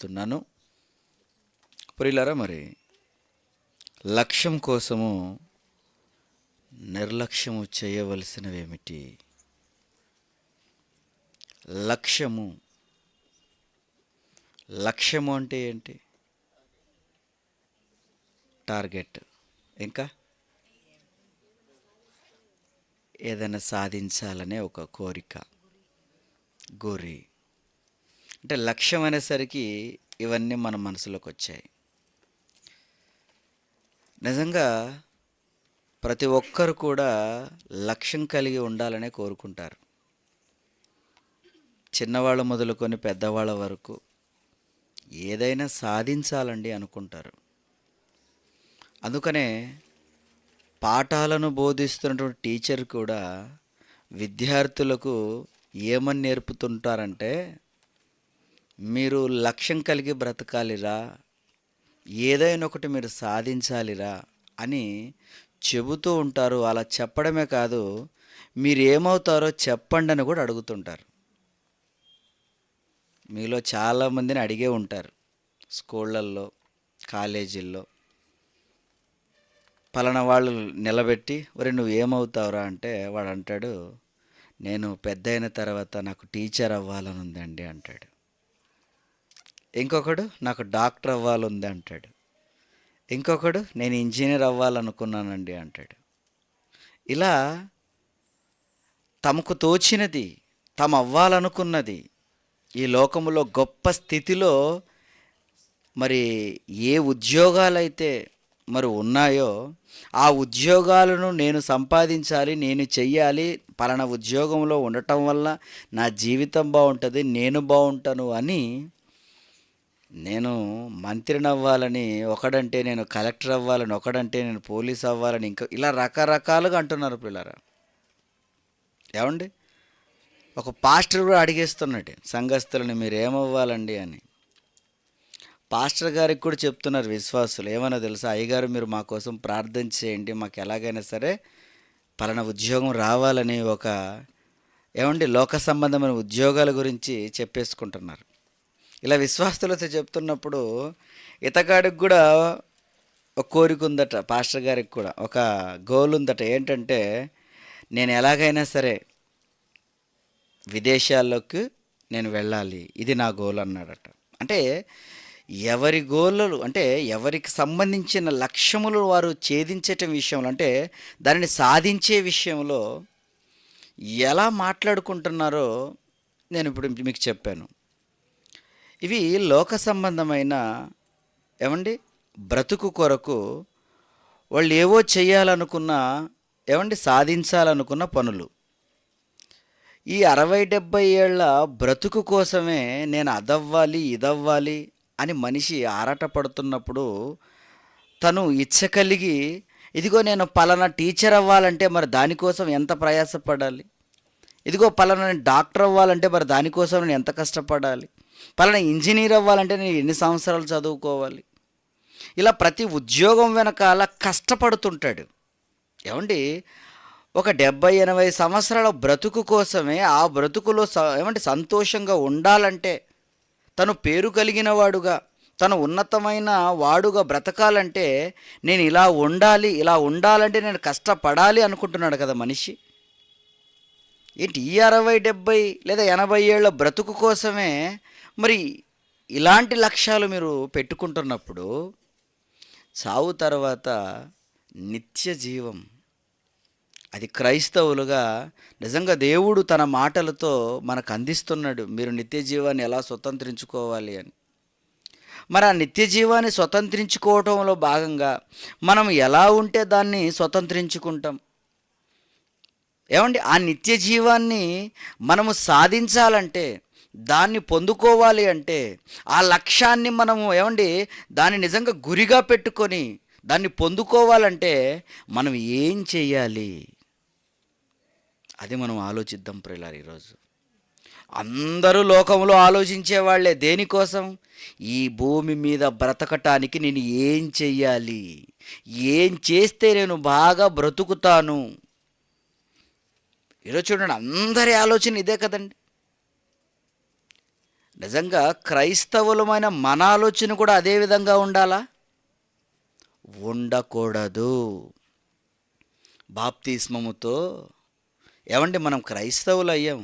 తున్నాను. ప్రియులారా, మరి లక్ష్యం కోసము నిర్లక్ష్యము చేయవలసినవేమిటి? లక్ష్యము లక్ష్యము అంటే ఏంటి? టార్గెట్. ఇంకా ఏదైనా సాధించాలనే ఒక కోరిక, గురి. అంటే లక్ష్యం అనేసరికి ఇవన్నీ మన మనసులోకి వచ్చాయి. నిజంగా ప్రతి ఒక్కరు కూడా లక్ష్యం కలిగి ఉండాలనే కోరుకుంటారు. చిన్నవాళ్ళు మొదలుకొని పెద్దవాళ్ళ వరకు ఏదైనా సాధించాలండి అనుకుంటారు. అందుకనే పాఠాలను బోధిస్తున్నటువంటి టీచర్ కూడా విద్యార్థులకు ఏమని నేర్పుతుంటారంటే, మీరు లక్ష్యం కలిగి బ్రతకాలిరా, ఏదైనా ఒకటి మీరు సాధించాలిరా అని చెబుతూ ఉంటారు. అలా చెప్పడమే కాదు, మీరు ఏమవుతారో చెప్పండి అని కూడా అడుగుతుంటారు. మీలో చాలామందిని అడిగే ఉంటారు స్కూళ్ళల్లో, కాలేజీల్లో. పలానా వాళ్ళు నిలబెట్టి, ఒరే నువ్వు ఏమవుతావురా అంటే వాడు అంటాడు, నేను పెద్ద అయిన తర్వాత నాకు టీచర్ అవ్వాలని ఉందండి అంటాడు. ఇంకొకడు నాకు డాక్టర్ అవ్వాలంది అంటాడు. ఇంకొకడు నేను ఇంజనీర్ అవ్వాలనుకున్నానండి అంటాడు. ఇలా తమకు తోచినది, తాము అవ్వాలనుకున్నది, ఈ లోకములో గొప్ప స్థితిలో మరి ఏ ఉద్యోగాలైతే మరి ఉన్నాయో ఆ ఉద్యోగాలను నేను సంపాదించాలి, నేను చెయ్యాలి, పలానా ఉద్యోగంలో ఉండటం వల్ల నా జీవితం బాగుంటుంది, నేను బాగుంటాను అని, నేను మంత్రిని అవ్వాలని ఒకడంటే, నేను కలెక్టర్ అవ్వాలని ఒకడంటే, నేను పోలీస్ అవ్వాలని ఇంకా ఇలా రకరకాలుగా అంటున్నారు పిల్లరా. ఏమండి, ఒక పాస్టర్ కూడా అడిగేస్తున్నాడు సంఘస్థులని, మీరు ఏమవ్వాలండి అని. పాస్టర్ గారికి కూడా చెప్తున్నారు విశ్వాసులు, ఏమన్నా తెలుసా, అయ్యగారు మీరు మా కోసం ప్రార్థన చేయండి, మాకు ఎలాగైనా సరే పలానా ఉద్యోగం రావాలని ఒక లోక సంబంధమైన ఉద్యోగాల గురించి చెప్పేసుకుంటున్నారు. ఇలా విశ్వాసులతో చెప్తున్నప్పుడు ఇతగాడికి కూడా ఒక కోరిక ఉందట, పాస్టర్ గారికి కూడా ఒక గోల్ ఉందట. ఏంటంటే, నేను ఎలాగైనా సరే విదేశాల్లోకి నేను వెళ్ళాలి, ఇది నా గోల్ అన్నాడట. అంటే ఎవరి గోళ్ళు, అంటే ఎవరికి సంబంధించిన లక్ష్యములు వారు ఛేదించటం విషయంలో, అంటే దానిని సాధించే విషయంలో ఎలా మాట్లాడుకుంటున్నారో నేను ఇప్పుడు మీకు చెప్పాను. ఇవి లోక సంబంధమైన బ్రతుకు కొరకు వాళ్ళు ఏవో చేయాలనుకున్న సాధించాలనుకున్న పనులు. ఈ 60-70 ఏళ్ల బ్రతుకు కోసమే నేను అదవ్వాలి, ఇదవ్వాలి అని మనిషి ఆరాటపడుతున్నప్పుడు, తను ఇచ్చ కలిగి, ఇదిగో నేను పలానా టీచర్ అవ్వాలంటే మరి దానికోసం ఎంత ప్రయాసపడాలి, ఇదిగో పలానా నేను డాక్టర్ అవ్వాలంటే మరి దానికోసం నేను ఎంత కష్టపడాలి, పలానా ఇంజనీర్ అవ్వాలంటే నేను ఎన్ని సంవత్సరాలు చదువుకోవాలి, ఇలా ప్రతి ఉద్యోగం వెనకాల కష్టపడుతుంటాడు. ఒక 70-80 సంవత్సరాల బ్రతుకు కోసమే, ఆ బ్రతుకులో సంతోషంగా ఉండాలంటే, తను పేరు కలిగిన వాడుగా, తను ఉన్నతమైన వాడుగా బ్రతకాలంటే, నేను ఇలా ఉండాలి, ఇలా ఉండాలంటే నేను కష్టపడాలి అనుకుంటున్నాడు కదా మనిషి. ఏంటి ఈ 60-70 లేదా 80 ఏళ్ళ బ్రతుకు కోసమే మరి ఇలాంటి లక్ష్యాలు మీరు పెట్టుకుంటున్నప్పుడు, చావు తర్వాత నిత్య జీవం, అది క్రైస్తవులుగా నిజంగా దేవుడు తన మాటలతో మనకు అందిస్తున్నాడు, మీరు నిత్య జీవాన్ని ఎలా స్వతంత్రించుకోవాలి అని. మరి ఆ నిత్య జీవాన్ని స్వతంత్రించుకోవటంలో భాగంగా మనం ఎలా ఉంటే దాన్ని స్వతంత్రించుకుంటాం? ఆ నిత్య జీవాన్ని మనము సాధించాలంటే, దాన్ని పొందుకోవాలి అంటే, ఆ లక్ష్యాన్ని మనము దాన్ని నిజంగా గురిగా పెట్టుకొని దాన్ని పొందుకోవాలంటే మనం ఏం చెయ్యాలి? అది మనం ఆలోచిద్దాం ప్రియులారా. ఈరోజు అందరూ లోకంలో ఆలోచించే వాళ్ళే దేనికోసం? ఈ భూమి మీద బ్రతకటానికి నేను ఏం చెయ్యాలి, ఏం చేస్తే నేను బాగా బ్రతుకుతాను. ఈరోజు చూడండి, అందరి ఆలోచన ఇదే కదండి. నిజంగా క్రైస్తవులమైన మన ఆలోచన కూడా అదే విధంగా ఉండాలా? ఉండకూడదు. బాప్తిస్మముతో ఏమండి మనం క్రైస్తవులు అయ్యాం.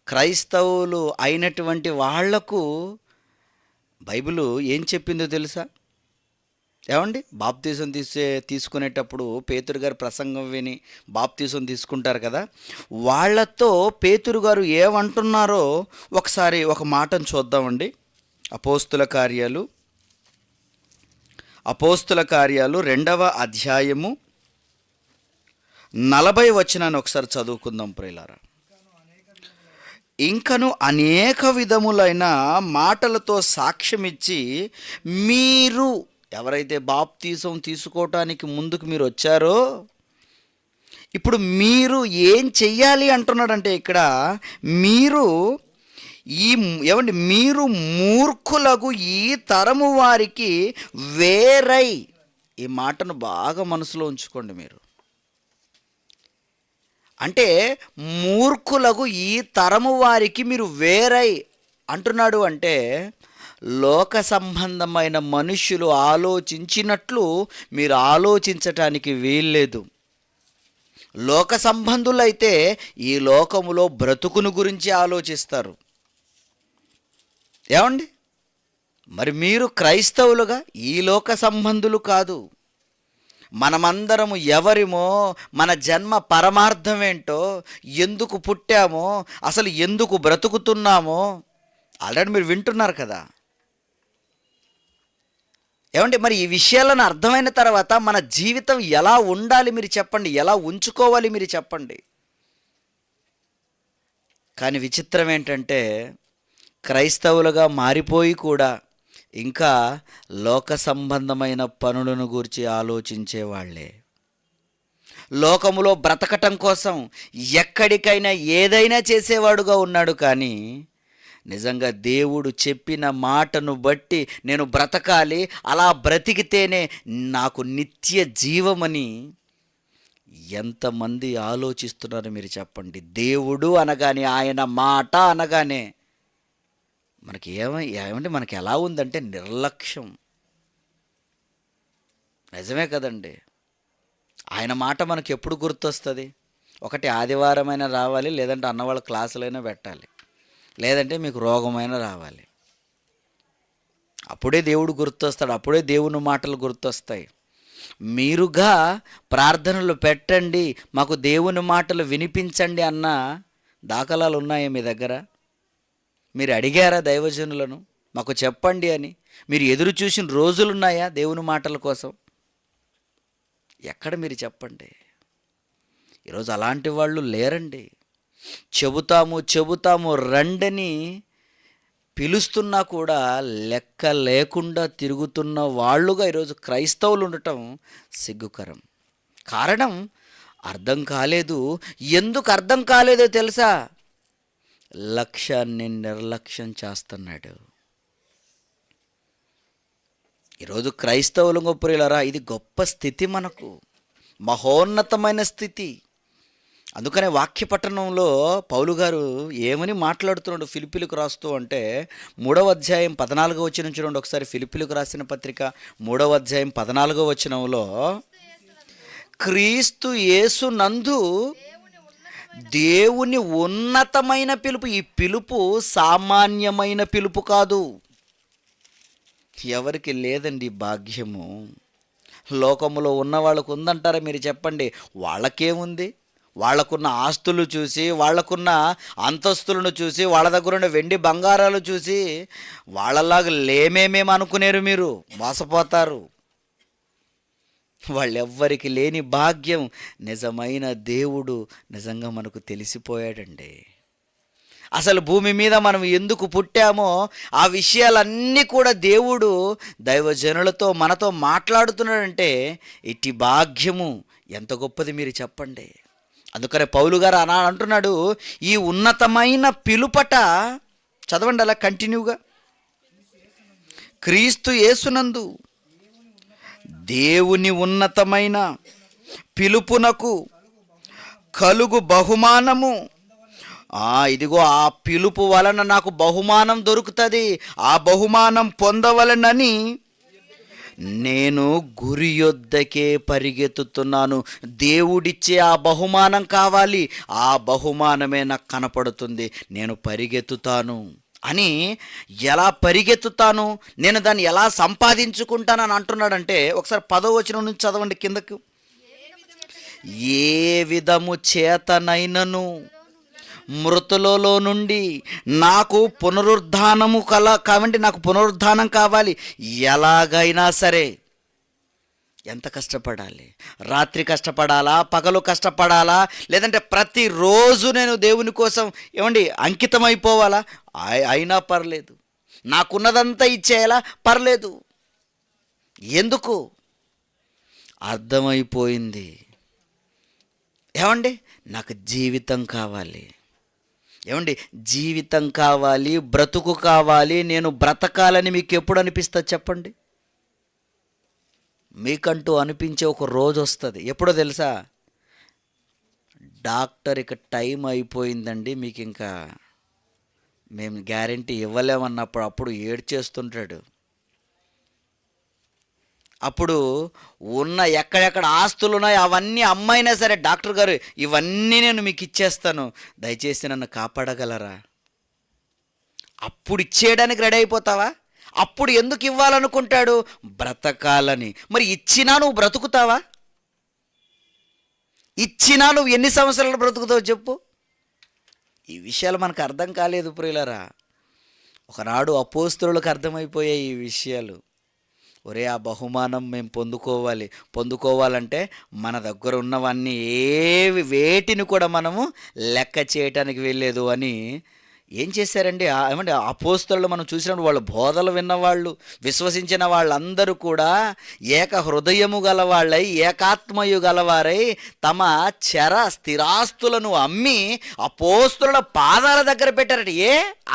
క్రైస్తవులు అయినటువంటి వాళ్లకు బైబిలు ఏం చెప్పిందో తెలుసా? ఏమండి బాప్తీసం తీసుకునేటప్పుడు పేతురు గారు ప్రసంగం విని బాప్తీసం తీసుకుంటారు కదా, వాళ్ళతో పేతురు గారు ఏమంటున్నారో ఒకసారి ఒక మాటను చూద్దామండి. అపోస్తుల కార్యాలు 2వ అధ్యాయము 40 వచనాన్ని ఒకసారి చదువుకుందాం ప్రియులారా. ఇంకను అనేక విధములైన మాటలతో సాక్ష్యమిచ్చి మీరు ఎవరైతే బాప్తీసం తీసుకోవటానికి ముందుకు మీరు వచ్చారో, ఇప్పుడు మీరు ఏం చెయ్యాలి అంటున్నాడంటే ఇక్కడ మీరు మీరు మూర్ఖులకు ఈ తరము వారికి వేరై, ఈ మాటను బాగా మనసులో ఉంచుకోండి మీరు. అంటే మూర్ఖులకు ఈ తరము వారికి మీరు వేరై అంటున్నాడు. అంటే లోక సంబంధమైన మనుష్యులు ఆలోచించినట్లు మీరు ఆలోచించటానికి వీల్లేదు. లోక సంబంధులైతే ఈ లోకములో బ్రతుకును గురించి ఆలోచిస్తారు. ఏమండి మరి మీరు క్రైస్తవులుగా ఈ లోక సంబంధులు కాదు. మనమందరము ఎవరిమో, మన జన్మ పరమార్థం ఏంటో, ఎందుకు పుట్టామో, అసలు ఎందుకు బ్రతుకుతున్నామో ఆల్రెడీ మీరు వింటున్నారు కదా. ఏమంటే మరి ఈ విషయాలను అర్థమైన తర్వాత మన జీవితం ఎలా ఉండాలి మీరు చెప్పండి, ఎలా ఉంచుకోవాలి మీరు చెప్పండి. కానీ విచిత్రం ఏంటంటే క్రైస్తవులుగా మారిపోయి కూడా ఇంకా లోక సంబంధమైన పనులను గురించి ఆలోచించేవాళ్లే. లోకములో బ్రతకటం కోసం ఎక్కడికైనా ఏదైనా చేసేవాడుగా ఉన్నాడు. కానీ నిజంగా దేవుడు చెప్పిన మాటను బట్టి నేను బ్రతకాలి, అలా బ్రతికితేనే నాకు నిత్య జీవమని ఎంతమంది ఆలోచిస్తున్నారు మీరు చెప్పండి. దేవుడు అనగానే, ఆయన మాట అనగానే మనకి ఏమంటే మనకి ఎలా ఉందంటే నిర్లక్ష్యం. నిజమే కదండి. ఆయన మాట మనకి ఎప్పుడు గుర్తొస్తుంది? ఒకటి ఆదివారమైనా రావాలి, లేదంటే అన్నవాళ్ళ క్లాసులైనా పెట్టాలి, లేదంటే మీకు రోగమైనా రావాలి. అప్పుడే దేవుడు గుర్తొస్తాడు, అప్పుడే దేవుని మాటలు గుర్తొస్తాయి. మీరుగా ప్రార్థనలు పెట్టండి, మాకు దేవుని మాటలు వినిపించండి అన్న దాఖలాలు ఉన్నాయా మీ దగ్గర? మీరు అడిగారా దైవజనులను మాకు చెప్పండి అని? మీరు ఎదురు చూసిన రోజులున్నాయా దేవుని మాటల కోసం? ఎక్కడ మీరు చెప్పండి. ఈరోజు అలాంటి వాళ్ళు లేరండి. చెబుతాము రండని పిలుస్తున్నా కూడా లెక్క లేకుండా తిరుగుతున్న వాళ్ళుగా ఈరోజు క్రైస్తవులు ఉండటం సిగ్గుకరం. కారణం అర్థం కాలేదు. ఎందుకు అర్థం కాలేదో తెలుసా? లక్ష్యాన్ని నిర్లక్ష్యం చేస్తున్నాడు. ఈరోజు క్రైస్తవులు గొప్పలారా, ఇది గొప్ప స్థితి, మనకు మహోన్నతమైన స్థితి. అందుకనే వాక్య పట్టణంలో పౌలు గారు ఏమని మాట్లాడుతున్నాడు ఫిలిప్పీలకు రాస్తూ అంటే 3వ అధ్యాయం 14వ వచనం చూడండి ఒకసారి. ఫిలిప్పీలకు రాసిన పత్రిక 3వ అధ్యాయం 14వ వచనంలో, క్రీస్తు యేసు నందు దేవుని ఉన్నతమైన పిలుపు. ఈ పిలుపు సామాన్యమైన పిలుపు కాదు. ఎవరికి లేదండి భాగ్యము? లోకములో ఉన్న వాళ్ళకు ఉందంటారా మీరు చెప్పండి? వాళ్ళకేముంది? వాళ్ళకున్న ఆస్తులు చూసి, వాళ్ళకున్న అంతస్తులను చూసి, వాళ్ళ దగ్గర ఉన్న వెండి బంగారాలు చూసి వాళ్ళలాగా లేమేమేమి అనుకునేరు మీరు, మోసపోతారు. వాళ్ళెవ్వరికి లేని భాగ్యం నిజమైన దేవుడు నిజంగా మనకు తెలిసిపోయాడండి. అసలు భూమి మీద మనం ఎందుకు పుట్టామో ఆ విషయాలన్నీ కూడా దేవుడు దైవజనులతో మనతో మాట్లాడుతున్నాడంటే ఇట్టి భాగ్యము ఎంత గొప్పది మీరు చెప్పండి. అందుకనే పౌలు గారు అంటున్నాడు, ఈ ఉన్నతమైన పిలుపట, చదవండి అలా కంటిన్యూగా, క్రీస్తు యేసునందు దేవుని ఉన్నతమైన పిలుపునకు కలుగు బహుమానము ఇదిగో ఆ పిలుపు వలన నాకు బహుమానం దొరుకుతుంది, ఆ బహుమానం పొందవలనని నేను గురి యొద్దకే పరిగెత్తుతున్నాను. దేవుడిచ్చే ఆ బహుమానం కావాలి, ఆ బహుమానమే నాకు కనపడుతుంది, నేను పరిగెత్తుతాను అని. ఎలా పరిగెత్తుతాను, నేను దాన్ని ఎలా సంపాదించుకుంటానని అంటున్నాడంటే, ఒకసారి 10వ వచనం నుంచి చదవండి కిందకు. ఏ విధము చేతనైనను మృతులలో నుండి నాకు పునరుద్ధానము కాబట్టి నాకు పునరుద్ధానం కావాలి. ఎలాగైనా సరే, ఎంత కష్టపడాలి, రాత్రి కష్టపడాలా, పగలు కష్టపడాలా, లేదంటే ప్రతిరోజు నేను దేవుని కోసం అంకితం అయిపోవాలా, అయినా పర్లేదు, నాకున్నదంతా ఇచ్చేయాలా పర్లేదు. ఎందుకు? అర్థమైపోయింది. నాకు జీవితం కావాలి, జీవితం కావాలి, బ్రతుకు కావాలి. నేను బ్రతకాలని మీకు ఎప్పుడు అనిపిస్తుంది చెప్పండి? మీకంటూ అనిపించే ఒక రోజు వస్తుంది. ఎప్పుడో తెలుసా? డాక్టర్ ఇక టైం అయిపోయిందండి, మీకు ఇంకా మేము గ్యారంటీ ఇవ్వలేమన్నప్పుడు అప్పుడు ఏడ్చేస్తుంటాడు. అప్పుడు ఉన్న ఎక్కడెక్కడ ఆస్తులు ఉన్నాయో అవన్నీ అమ్మైనా సరే, డాక్టర్ గారు ఇవన్నీ నేను మీకు ఇచ్చేస్తాను, దయచేసి నన్ను కాపాడగలరా? అప్పుడు ఇచ్చేయడానికి రెడీ అయిపోతావా? అప్పుడు ఎందుకు ఇవ్వాలనుకుంటాడు? బ్రతకాలని. మరి ఇచ్చినా నువ్వు బ్రతుకుతావా? ఇచ్చినా నువ్వు ఎన్ని సంవత్సరాలు బ్రతుకుతావు చెప్పు? ఈ విషయాలు మనకు అర్థం కాలేదు ప్రియులారా. ఒకనాడు అపోస్తలులకు అర్థమైపోయాయి ఈ విషయాలు. ఒరే, ఆ బహుమానం మేము పొందుకోవాలంటే మన దగ్గర ఉన్నవన్నీ వేటిని కూడా మనము లెక్క చేయటానికి వెళ్ళలేదు అని ఏం చేశారండి? అపోస్తలులు మనం చూసినప్పుడు వాళ్ళు బోధలు విన్నవాళ్ళు, విశ్వసించిన వాళ్ళందరూ కూడా ఏక హృదయము గలవాళ్ళై, ఏకాత్మయు గలవారై తమ స్థిరాస్తులను అమ్మి అపోస్తలుల పాదాల దగ్గర పెట్టారట.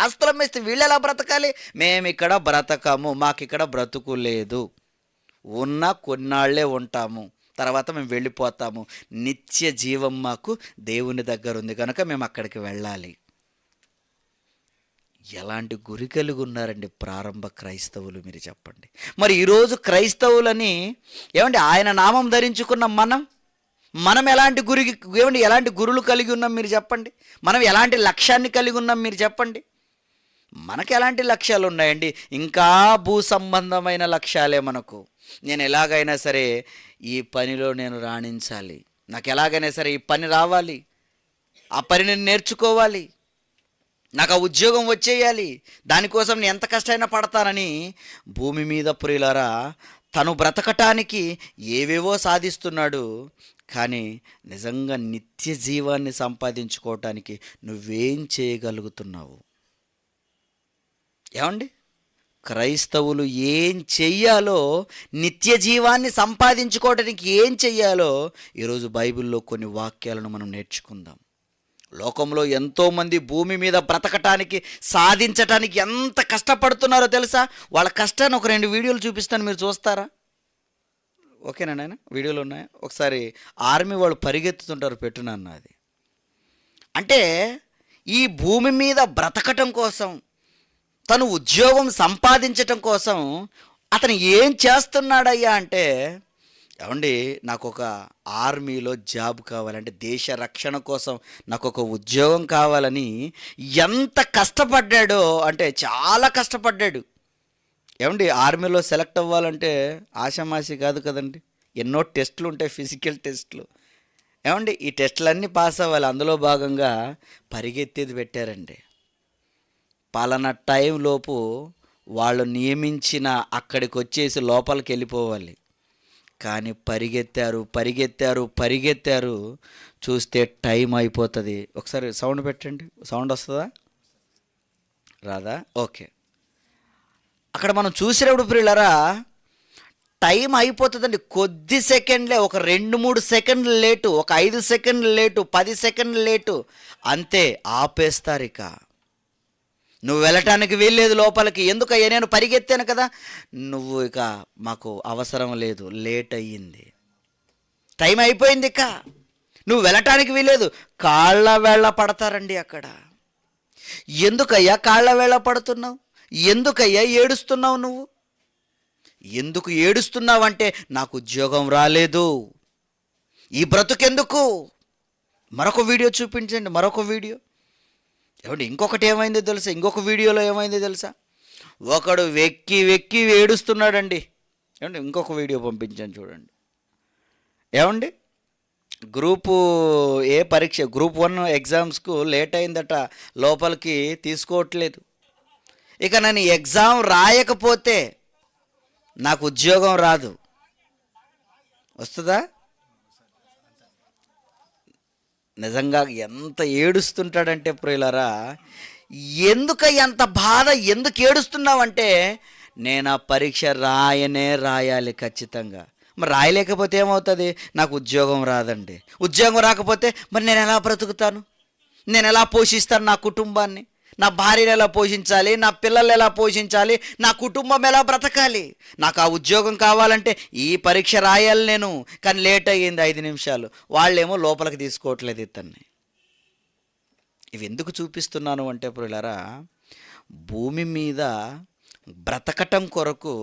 ఆస్తులు అమ్మేస్తే వీళ్ళు ఎలా బ్రతకాలి? మేమిక్కడ బ్రతకము, మాకిక్కడ బ్రతుకు లేదు, ఉన్న కొన్నాళ్లే ఉంటాము, తర్వాత మేము వెళ్ళిపోతాము, నిత్య జీవం మాకు దేవుని దగ్గర ఉంది కనుక మేము అక్కడికి వెళ్ళాలి. ఎలాంటి గురి కలిగి ఉన్నారండి ప్రారంభ క్రైస్తవులు, మీరు చెప్పండి. మరి ఈరోజు క్రైస్తవులని ఆయన నామం ధరించుకున్న మనం ఎలాంటి ఎలాంటి గురులు కలిగి ఉన్నాం మీరు చెప్పండి? మనం ఎలాంటి లక్ష్యాన్ని కలిగి ఉన్నాం మీరు చెప్పండి? మనకు ఎలాంటి లక్ష్యాలు ఉన్నాయండి? ఇంకా భూ సంబంధమైన లక్ష్యాలే మనకు. నేను ఎలాగైనా సరే ఈ పనిలో నేను రాణించాలి, నాకు ఎలాగైనా సరే ఈ పని రావాలి, ఆ పని నేను నేర్చుకోవాలి, నాకు ఆ ఉద్యోగం వచ్చేయాలి, దానికోసం నేను ఎంత కష్టమైనా పడతానని భూమి మీద ప్రియులారా తను బ్రతకటానికి ఏవేవో సాధిస్తున్నాడు. కానీ నిజంగా నిత్య జీవాన్ని సంపాదించుకోవటానికి నువ్వేం చేయగలుగుతున్నావు? క్రైస్తవులు ఏం చెయ్యాలో, నిత్య జీవాన్ని సంపాదించుకోవడానికి ఏం చెయ్యాలో ఈరోజు బైబిల్లో కొన్ని వాక్యాలను మనం నేర్చుకుందాం. లోకంలో ఎంతోమంది భూమి మీద బ్రతకటానికి, సాధించటానికి ఎంత కష్టపడుతున్నారో తెలుసా? వాళ్ళ కష్టాన్ని ఒక 2 వీడియోలు చూపిస్తాను, మీరు చూస్తారా? ఓకేనా నాయన? వీడియోలు ఉన్నాయా? ఒకసారి ఆర్మీ వాళ్ళు పరిగెత్తుతుంటారు, పెట్టునన్న అది. అంటే ఈ భూమి మీద బ్రతకటం కోసం, తను ఉద్యోగం సంపాదించటం కోసం అతను ఏం చేస్తున్నాడయ్యా అంటే, నాకు ఒక ఆర్మీలో జాబ్ కావాలంటే, దేశ రక్షణ కోసం నాకు ఒక ఉద్యోగం కావాలని ఎంత కష్టపడ్డాడో అంటే చాలా కష్టపడ్డాడు. ఆర్మీలో సెలెక్ట్ అవ్వాలంటే ఆషామాషి కాదు కదండి. ఎన్నో టెస్టులు ఉంటాయి, ఫిజికల్ టెస్టులు. ఈ టెస్టులన్నీ పాస్ అవ్వాలి. అందులో భాగంగా పరిగెత్తేది పెట్టారండి. పలానా టైం లోపు వాళ్ళు నియమించిన అక్కడికి వచ్చేసి లోపలికి వెళ్ళిపోవాలి. కానీ పరిగెత్తారు, చూస్తే టైం అయిపోతుంది. ఒకసారి సౌండ్ పెట్టండి, సౌండ్ వస్తుందా రాదా? ఓకే. అక్కడ మనం చూసినప్పుడు ప్రియులారా టైం అయిపోతుందండి. కొద్ది సెకండ్లే, ఒక 2-3 సెకండ్లు లేటు, ఒక 5 సెకండ్లు లేటు, 10 సెకండ్లు లేటు, అంతే ఆపేస్తారు. ఇక నువ్వు వెళ్ళటానికి వీల్లేదు లోపలికి. ఎందుకయ్యా? నేను పరిగెత్తాను కదా. నువ్వు ఇక మాకు అవసరం లేదు, లేట్ అయ్యింది, టైం అయిపోయింది, ఇక నువ్వు వెళ్ళటానికి వీల్లేదు. కాళ్ళ వేళ్ళ పడతారండి అక్కడ. ఎందుకయ్యా కాళ్ళ వేళ పడుతున్నావు? ఎందుకయ్యా ఏడుస్తున్నావు? నువ్వు ఎందుకు ఏడుస్తున్నావంటే నాకు ఉద్యోగం రాలేదు, ఈ బ్రతుకెందుకు. మరొక వీడియో చూపించండి, మరొక వీడియో. ఏమండి ఇంకొకటి ఏమైందో తెలుసా? ఇంకొక వీడియోలో ఏమైందో తెలుసా? ఒకడు వెక్కి వెక్కి ఏడుస్తున్నాడండి. ఏమండి ఇంకొక వీడియో పంపించాను చూడండి. ఏమండి గ్రూపు ఏ పరీక్ష, గ్రూప్ 1 ఎగ్జామ్స్కు లేట్ అయిందట, లోపలికి తీసుకోవట్లేదు. ఇక నేను ఎగ్జామ్ రాయకపోతే నాకు ఉద్యోగం రాదు. వస్తుందా? నిజంగా ఎంత ఏడుస్తుంటాడంటే ప్రియులారా, ఎందుకు ఎంత బాధ, ఎందుకు ఏడుస్తున్నావంటే నేను ఆ పరీక్ష రాయాలి ఖచ్చితంగా. మరి రాయలేకపోతే ఏమవుతుంది? నాకు ఉద్యోగం రాదండి. ఉద్యోగం రాకపోతే మరి నేను ఎలా బ్రతుకుతాను? నేను ఎలా పోషిస్తాను నా కుటుంబాన్ని? నా భార్యను ఎలా పోషించాలి? నా పిల్లలు ఎలా పోషించాలి? నా కుటుంబం ఎలా బ్రతకాలి? నాకు ఆ ఉద్యోగం కావాలంటే ఈ పరీక్ష రాయాలి నేను. కానీ లేట్ అయ్యింది 5 నిమిషాలు, వాళ్ళేమో లోపలికి తీసుకోవట్లేదు ఇతన్ని. ఇవి ఎందుకు చూపిస్తున్నాను అంటే ప్రియులారా, భూమి మీద బ్రతకటం కొరకు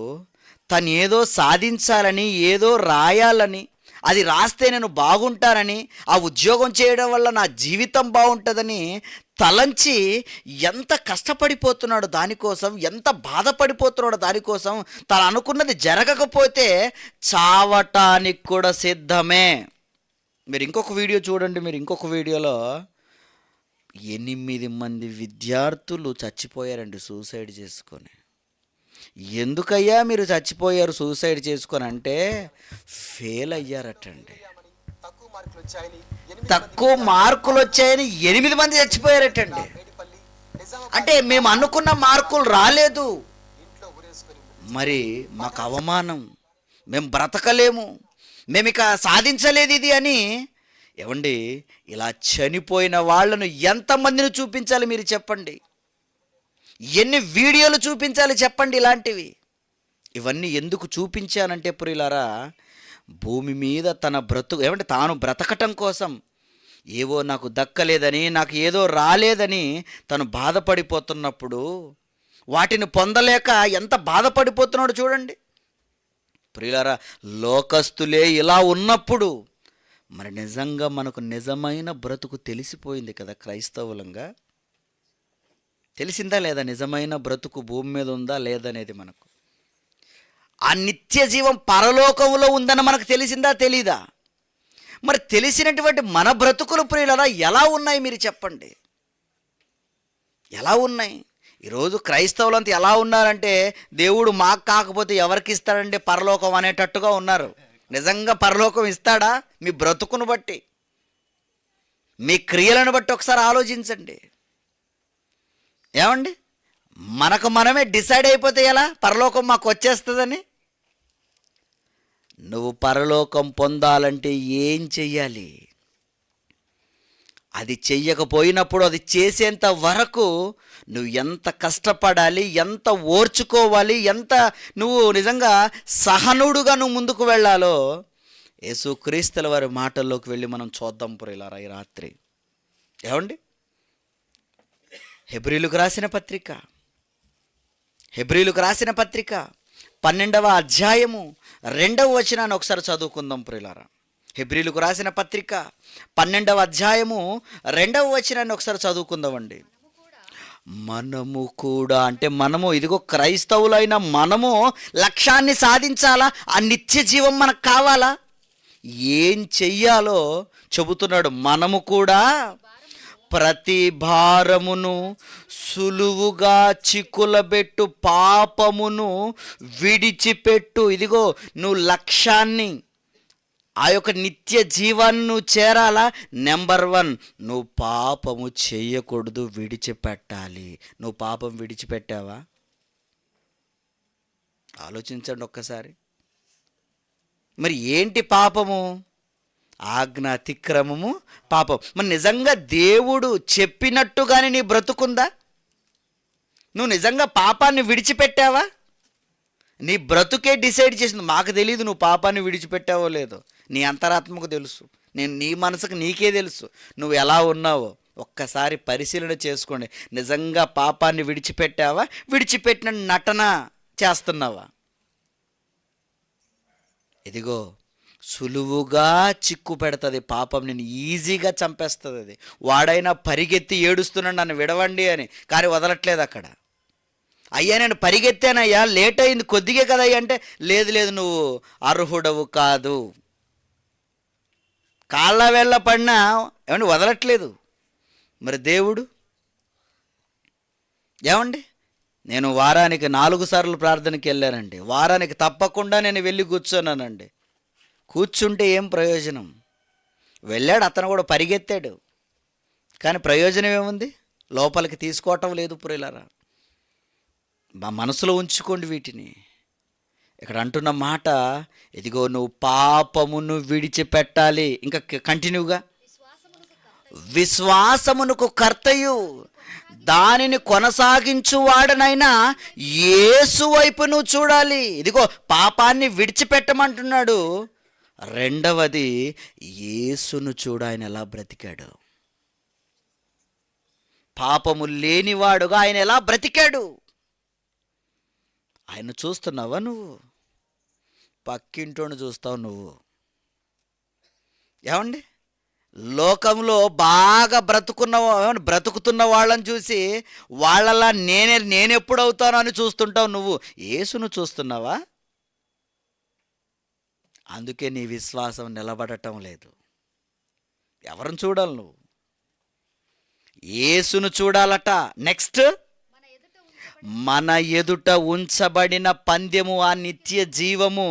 తను ఏదో సాధించాలని, ఏదో రాయాలని, అది రాస్తే నేను బాగుంటానని, ఆ ఉద్యోగం చేయడం వల్ల నా జీవితం బాగుంటుందని తలంచి ఎంత కష్టపడిపోతున్నాడు దానికోసం, ఎంత బాధపడిపోతున్నాడు దానికోసం. తను అనుకున్నది జరగకపోతే చావటానికి కూడా సిద్ధమే. మీరు ఇంకొక వీడియో చూడండి. మీరు ఇంకొక వీడియోలో 8 మంది విద్యార్థులు చచ్చిపోయారండి సూసైడ్ చేసుకొని. ఎందుకయ్యా మీరు చచ్చిపోయారు సూసైడ్ చేసుకొని అంటే ఫెయిల్ అయ్యారటండి. తక్కువ మార్కులు వచ్చాయని 8 మంది చచ్చిపోయారటండి. అంటే మేము అనుకున్న మార్కులు రాలేదు, మరి మాకు అవమానం, మేము బ్రతకలేము, మేము ఇక సాధించలేదు ఇది అని. ఏమండి ఇలా చనిపోయిన వాళ్ళను ఎంతమందిని చూపించాలి మీరు చెప్పండి? ఎన్ని వీడియోలు చూపించాలి చెప్పండి ఇలాంటివి? ఇవన్నీ ఎందుకు చూపించానంటే ప్రియులారా, భూమి మీద తన ఏమంటే తాను బ్రతకటం కోసం, ఏవో నాకు దక్కలేదని, నాకు ఏదో రాలేదని తను బాధపడిపోతున్నప్పుడు, వాటిని పొందలేక ఎంత బాధపడిపోతున్నాడు చూడండి ప్రియులారా. లోకస్తులే ఇలా ఉన్నప్పుడు మరి నిజంగా మనకు నిజమైన బ్రతుకు తెలిసిపోయింది కదా క్రైస్తవులంగా. తెలిసిందా లేదా? నిజమైన బ్రతుకు భూమి మీద ఉందా లేదనేది మనకు. ఆ నిత్య జీవం పరలోకంలో ఉందని మనకు తెలిసిందా తెలీదా? మరి తెలిసినటువంటి మన బ్రతుకులు ప్రియులరా ఎలా ఉన్నాయి మీరు చెప్పండి? ఎలా ఉన్నాయి? ఈరోజు క్రైస్తవులంతా ఎలా ఉన్నారంటే, దేవుడు మాకు కాకపోతే ఎవరికి ఇస్తాడంటే పరలోకం అనేటట్టుగా ఉన్నారు. నిజంగా పరలోకం ఇస్తాడా? మీ బ్రతుకును బట్టి, మీ క్రియలను బట్టి ఒకసారి ఆలోచించండి. ఏమండి మనకు మనమే డిసైడ్ అయిపోతే ఎలా పరలోకం మాకు వచ్చేస్తుందని? నువ్వు పరలోకం పొందాలంటే ఏం చెయ్యాలి? అది చెయ్యకపోయినప్పుడు అది చేసేంత వరకు నువ్వు ఎంత కష్టపడాలి, ఎంత ఓర్చుకోవాలి, ఎంత నువ్వు నిజంగా సహనుడుగా నువ్వు ముందుకు వెళ్ళాలో యేసుక్రీస్తుల వారి మాటల్లోకి వెళ్ళి మనం చూద్దాం ప్రియులారా ఈ రాత్రి. ఏమండి హెబ్రీయులకు రాసిన పత్రిక 12వ అధ్యాయము 2వ వచనాన్ని ఒకసారి చదువుకుందాం ప్రియులారా. హెబ్రీయులకు రాసిన పత్రిక 12వ అధ్యాయము 2వ వచనాన్ని ఒకసారి చదువుకుందామండి. మనము కూడా అంటే మనము, ఇదిగో క్రైస్తవులైన మనము లక్ష్యాన్ని సాధించాలా? ఆ నిత్య జీవం మనకు కావాలా? ఏం చెయ్యాలో చెబుతున్నాడు. మనము కూడా ప్రతి భారమును, సులువుగా చిక్కులబెట్టు పాపమును విడిచిపెట్టు. ఇదిగో నువ్వు లక్ష్యాన్ని, ఆ యొక్క నిత్య జీవాన్ని నువ్వు చేరాలా? నెంబర్ 1 నువ్వు పాపము చేయకూడదు, విడిచిపెట్టాలి. నువ్వు పాపం విడిచిపెట్టావా? ఆలోచించండి ఒక్కసారి. మరి ఏంటి పాపము? ఆజ్ఞ అతిక్రమము పాపం. మరి నిజంగా దేవుడు చెప్పినట్టుగానే నీ బ్రతుకుందా? నువ్వు నిజంగా పాపాన్ని విడిచిపెట్టావా? నీ బ్రతుకే డిసైడ్ చేసింది. మాకు తెలియదు నువ్వు పాపాన్ని విడిచిపెట్టావో లేదో, నీ అంతరాత్మకు తెలుసు. నీ మనసుకు నీకే తెలుసు నువ్వు ఎలా ఉన్నావో. ఒక్కసారి పరిశీలన చేసుకోండి. నిజంగా పాపాన్ని విడిచిపెట్టావా? విడిచిపెట్టిన నటన చేస్తున్నావా? ఇదిగో సులువుగా చిక్కు పెడుతుంది పాపం, నేను ఈజీగా చంపేస్తుంది అది. వాడైనా పరిగెత్తి ఏడుస్తున్నాడు నన్ను విడవండి అని, కానీ వదలట్లేదు అక్కడ. అయ్యా నేను పరిగెత్తానయ్యా, లేట్ అయింది కొద్దిగే కదయ్యా అంటే, లేదు లేదు నువ్వు అర్హుడవు కాదు. కాళ్ళ వేళ్ళ పడినా ఏమండి వదలట్లేదు. మరి దేవుడు ఏమండి, నేను వారానికి 4 సార్లు ప్రార్థనకి వెళ్ళానండి, వారానికి తప్పకుండా నేను వెళ్ళి కూర్చున్నానండి. కూర్చుంటే ఏం ప్రయోజనం? వెళ్ళాడు అతను కూడా పరిగెత్తాడు, కానీ ప్రయోజనం ఏముంది? లోపలికి తీసుకోవటం లేదు. ప్రియులారా, మా మనసులో ఉంచుకోండి వీటిని. ఇక్కడ అంటున్న మాట, ఇదిగో నువ్వు పాపమును విడిచిపెట్టాలి. ఇంకా కంటిన్యూగా, విశ్వాసమునకు కర్తయు దానిని కొనసాగించువాడనైనా యేసు వైపు నువ్వు చూడాలి. ఇదిగో పాపాన్ని విడిచిపెట్టమంటున్నాడు. రెండవది, యేసును చూడు, ఆయన ఎలా బ్రతికాడు. పాపము లేనివాడుగా ఆయన ఎలా బ్రతికాడు. ఆయన చూస్తున్నావా? నువ్వు పక్కింటోని చూస్తావు. నువ్వు ఏమండి, లోకంలో బాగా బ్రతుకుతున్న వాళ్ళని చూసి వాళ్ళలా నేనెప్పుడు అవుతాను అని చూస్తుంటావు. నువ్వు యేసును చూస్తున్నావా? అందుకే నీ విశ్వాసం నిలబడటం లేదు. ఎవరిని చూడాలి? నువ్వు యేసును చూడాలట. నెక్స్ట్, మన ఎదుట ఉంచబడిన పందెము, ఆ నిత్య జీవము,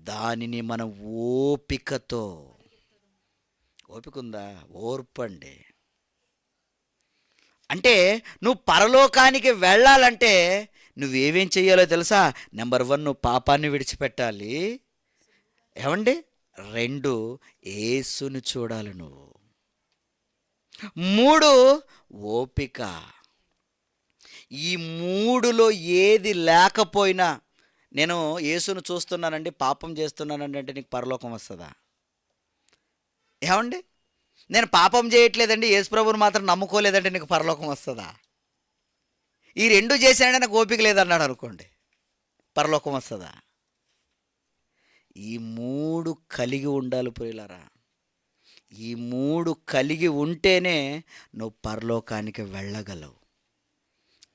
దానిని మనం ఓపికతో, ఓపిక ఉందా? ఓర్పండి. అంటే నువ్వు పరలోకానికి వెళ్ళాలంటే నువ్వేమేం చెయ్యాలో తెలుసా? నెంబర్ 1, నువ్వు పాపాన్ని విడిచిపెట్టాలి. ఏమండి? 2, యేసుని చూడాలి నువ్వు. 3, ఓపిక. ఈ 3లో ఏది లేకపోయినా, నేను యేసును చూస్తున్నానండి, పాపం చేస్తున్నానండి అంటే నీకు పరలోకం వస్తుందా? ఏమండి, నేను పాపం చేయట్లేదండి, యేసు ప్రభువుని మాత్రం నమ్ముకోలేదంటే నీకు పరలోకం వస్తుందా? ఈ 2 చేశానంటే నాకు ఓపిక లేదన్నాడు అనుకోండి, పరలోకం వస్తుందా? ఈ 3 కలిగి ఉండాలి ప్రియులారా. ఈ 3 కలిగి ఉంటేనే నువ్వు పరలోకానికి వెళ్ళగలవు.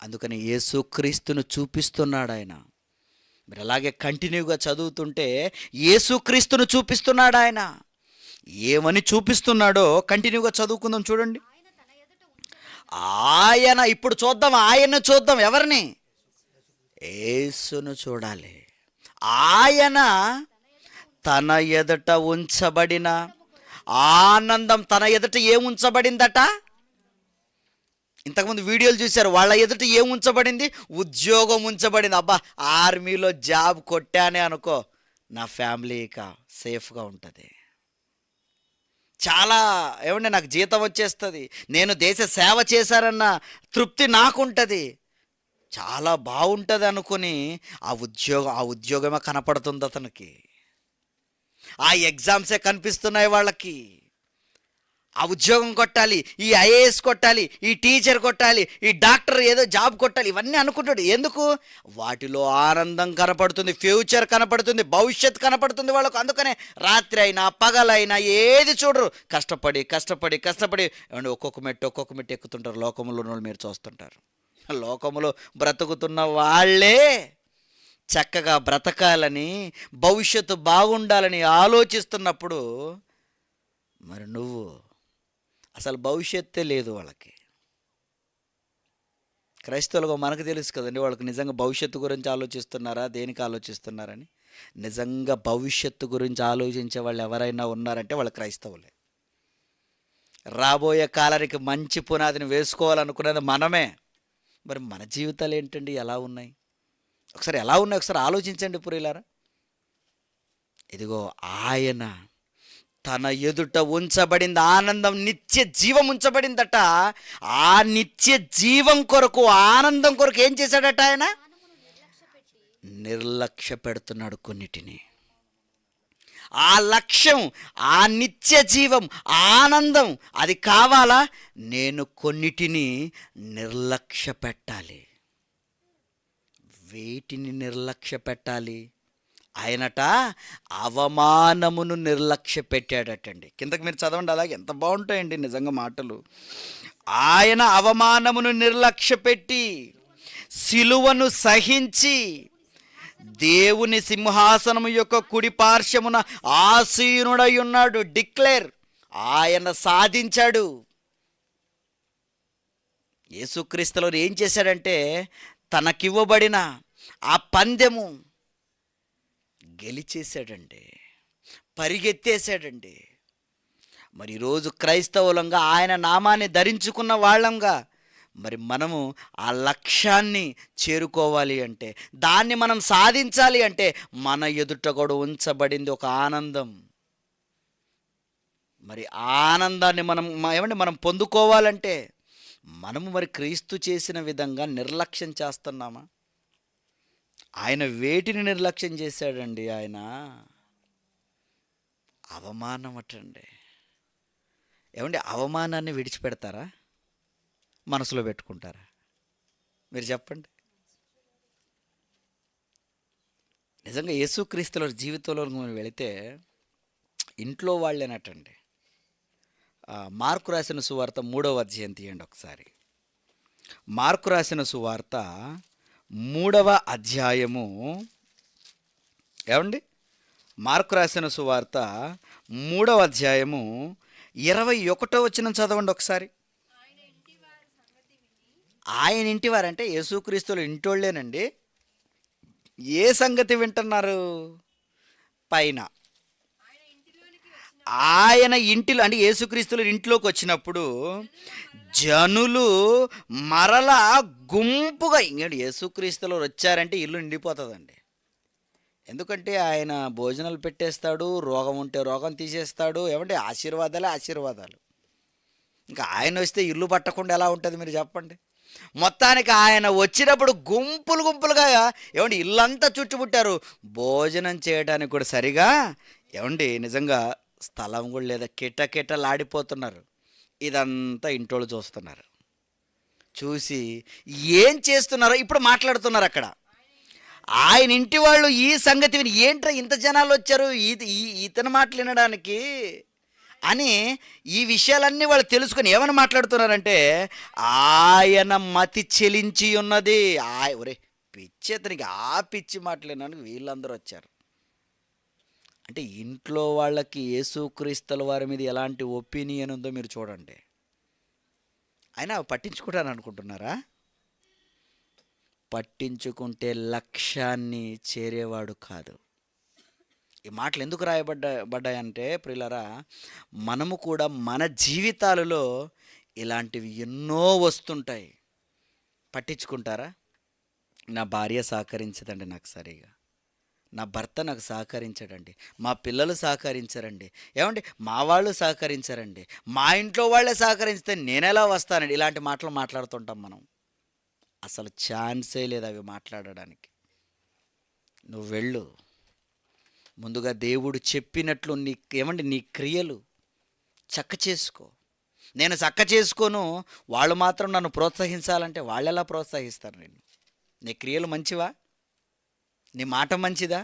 అందుకని యేసుక్రీస్తును చూపిస్తున్నాడు ఆయన. మీరు అలాగే కంటిన్యూగా చదువుతుంటే యేసుక్రీస్తును చూపిస్తున్నాడు ఆయన. ఏమని చూపిస్తున్నాడో కంటిన్యూగా చదువుకుందాం. చూడండి, ఆయన, ఇప్పుడు చూద్దాం, ఆయన్ను చూద్దాం. ఎవరిని? యేసును చూడాలి. ఆయన తన ఎదుట ఉంచబడిన ఆనందం, తన ఎదుట ఏం ఉంచబడిందట? ఇంతకుముందు వీడియోలు చూశారు, వాళ్ళ ఎదుట ఏం ఉంచబడింది? ఉద్యోగం ఉంచబడింది. అబ్బా, ఆర్మీలో జాబ్ కొట్టానే అనుకో, నా ఫ్యామిలీ ఇక సేఫ్గా ఉంటుంది. చాలా ఏమంటే నాకు జీతం వచ్చేస్తుంది, నేను దేశ సేవ చేశారన్న తృప్తి నాకుంటుంది, చాలా బాగుంటుంది అనుకుని ఆ ఉద్యోగమే కనపడుతుంది అతనికి. ఆ ఎగ్జామ్సే కనిపిస్తున్నాయి వాళ్ళకి. ఆ ఉద్యోగం కొట్టాలి, ఈ ఐఏఎస్ కొట్టాలి, ఈ టీచర్ కొట్టాలి, ఈ డాక్టర్ ఏదో జాబ్ కొట్టాలి, ఇవన్నీ అనుకుంటాడు. ఎందుకు? వాటిలో ఆనందం కనపడుతుంది, ఫ్యూచర్ కనపడుతుంది, భవిష్యత్తు కనపడుతుంది వాళ్ళకు. అందుకనే రాత్రి అయినా పగలైనా ఏది చూడరు, కష్టపడి కష్టపడి కష్టపడి ఏమంటే ఒక్కొక్క మెట్టు ఎక్కుతుంటారు. లోకంలో మీరు చూస్తుంటారు, లోకంలో బ్రతుకుతున్న వాళ్ళే చక్కగా బ్రతకాలని, భవిష్యత్తు బాగుండాలని ఆలోచిస్తున్నప్పుడు, మరి నువ్వు అసలు భవిష్యత్తే లేదు వాళ్ళకి. క్రైస్తవులుగా మనకు తెలుసు కదండి, వాళ్ళకి నిజంగా భవిష్యత్తు గురించి ఆలోచిస్తున్నారా, దేనికి ఆలోచిస్తున్నారని. నిజంగా భవిష్యత్తు గురించి ఆలోచించే వాళ్ళు ఎవరైనా ఉన్నారంటే వాళ్ళు క్రైస్తవులే. రాబోయే కాలానికి మంచి పునాదిని వేసుకోవాలనుకునేది మనమే. మరి మన జీవితాలు ఏంటండి, ఎలా ఉన్నాయి? ఒకసారి ఎలా ఉన్నాయి ఒకసారి ఆలోచించండి ప్రియులారా. ఇదిగో ఆయన తన ఎదుట ఉంచబడింది ఆనందం, నిత్య జీవం ఉంచబడిందట. ఆ నిత్య జీవం కొరకు, ఆనందం కొరకు ఏం చేశాడట? ఆయన నిర్లక్ష్య పెడుతున్నాడు కొన్నిటిని. ఆ లక్ష్యం, ఆ నిత్య జీవం, ఆ ఆనందం అది కావాలా? నేను కొన్నిటిని నిర్లక్ష్య పెట్టాలి. వేటిని నిర్లక్ష్య పెట్టాలి? ఆయనట అవమానమును నిర్లక్ష్య పెట్టాడటండి. కిందకి మీరు చదవండి, అలాగే ఎంత బాగుంటాయండి నిజంగా మాటలు. ఆయన అవమానమును నిర్లక్ష్య పెట్టి సిలువను సహించి దేవుని సింహాసనము యొక్క కుడి పార్శ్వమున ఆసీనుడై ఉన్నాడు. డిక్లేర్, ఆయన సాధించాడు. యేసుక్రీస్తులో ఏం చేశాడంటే తనకివ్వబడిన ఆ పందెము గెలిచేశాడండి, పరిగెత్తేశాడండి. మరి ఈరోజు క్రైస్తవులంగా ఆయన నామాన్ని ధరించుకున్న వాళ్ళంగా మరి మనము ఆ లక్ష్యాన్ని చేరుకోవాలి అంటే, దాన్ని మనం సాధించాలి అంటే మన ఎదుట కూడా ఉంచబడింది ఒక ఆనందం. మరి ఆనందాన్ని మనం పొందుకోవాలంటే మనము మరి క్రీస్తు చేసిన విధంగా నిర్లక్ష్యం చేస్తున్నామా? ఆయన వేటిని నిర్లక్ష్యం చేశాడండి? ఆయన అవమానం అటండి. అవమానాన్ని విడిచిపెడతారా, మనసులో పెట్టుకుంటారా? మీరు చెప్పండి. నిజంగా యేసుక్రీస్తుల జీవితంలో మనం వెళితే ఇంట్లో వాళ్ళేనటండి. మార్కు రాసిన సువార్త 3వ అధ్యాయం తీయండి ఒకసారి. మార్కు రాసిన సువార్త 3వ అధ్యాయము. మార్కు రాసిన సువార్త 3వ అధ్యాయము 21వ వచనం చదవండి ఒకసారి. ఆయన ఇంటి వారంటే యేసుక్రీస్తుల ఇంటోళ్ళేనండి. ఏ సంగతి వింటున్నారు? పైన ఆయన ఇంటిలో అంటే యేసుక్రీస్తుల ఇంట్లోకి వచ్చినప్పుడు జనులు మరలా గుంపుగా యేసుక్రీస్తులు వచ్చారంటే ఇల్లు నిండిపోతుందండి. ఎందుకంటే ఆయన భోజనాలు పెట్టేస్తాడు, రోగం ఉంటే రోగం తీసేస్తాడు. ఆశీర్వాదాలే ఆశీర్వాదాలు. ఇంకా ఆయన వస్తే ఇల్లు పట్టకుండా ఎలా ఉంటుంది మీరు చెప్పండి. మొత్తానికి ఆయన వచ్చినప్పుడు గుంపులు గుంపులుగా ఇల్లంతా చుట్టుముట్టారు. భోజనం చేయడానికి కూడా సరిగా నిజంగా స్థలం కూడా లేదా, కిటకిటలాడిపోతున్నారు. ఇదంతా ఇంటోళ్ళు చూస్తున్నారు. చూసి ఏం చేస్తున్నారో ఇప్పుడు మాట్లాడుతున్నారు అక్కడ. ఆయన ఇంటి వాళ్ళు ఈ సంగతి విని, ఏంట్రా ఇంత జనాలు వచ్చారు ఇతని మాటలు వినడానికి అని ఈ విషయాలన్నీ వాళ్ళు తెలుసుకొని ఏమని మాట్లాడుతున్నారంటే, ఆయన మతి చెలించి ఉన్నది. ఒరే పిచ్చి, అతనికి ఆ పిచ్చి మాటలేనానికి వీళ్ళందరూ వచ్చారు. అంటే ఇంట్లో వాళ్ళకి యేసుక్రీస్తుల వారి మీద ఎలాంటి ఒపీనియన్ ఉందో మీరు చూడండి. అయినా పట్టించుకుంటాను అనుకుంటున్నారా? పట్టించుకుంటే లక్ష్యాన్ని చేరేవాడు కాదు. ఈ మాటలు ఎందుకు రాయబడ్డాయంటే ప్రియులారా, మనము కూడా మన జీవితాలలో ఇలాంటివి ఎన్నో వస్తుంటాయి. పట్టించుకుంటారా? నా భార్య సహకరించదండి నాకు సరిగా, నా భర్త నాకు సహకరించడండి, మా పిల్లలు సహకరించరండి, మా వాళ్ళు సహకరించరండి, మా ఇంట్లో వాళ్ళే సహకరిస్తే నేనెలా వస్తానండి. ఇలాంటి మాటలు మాట్లాడుతుంటాం మనం. అసలు ఛాన్సే లేదు అవి మాట్లాడడానికి. నువ్వు వెళ్ళు, ముందుగా దేవుడు చెప్పినట్లు నీ క్రియలు చక్క చేసుకో. నేను చక్క చేసుకోను, వాళ్ళు మాత్రం నన్ను ప్రోత్సహించాలంటే వాళ్ళు ఎలా ప్రోత్సహిస్తారు? నీ క్రియలు మంచివా? నీ మాట మంచిదా?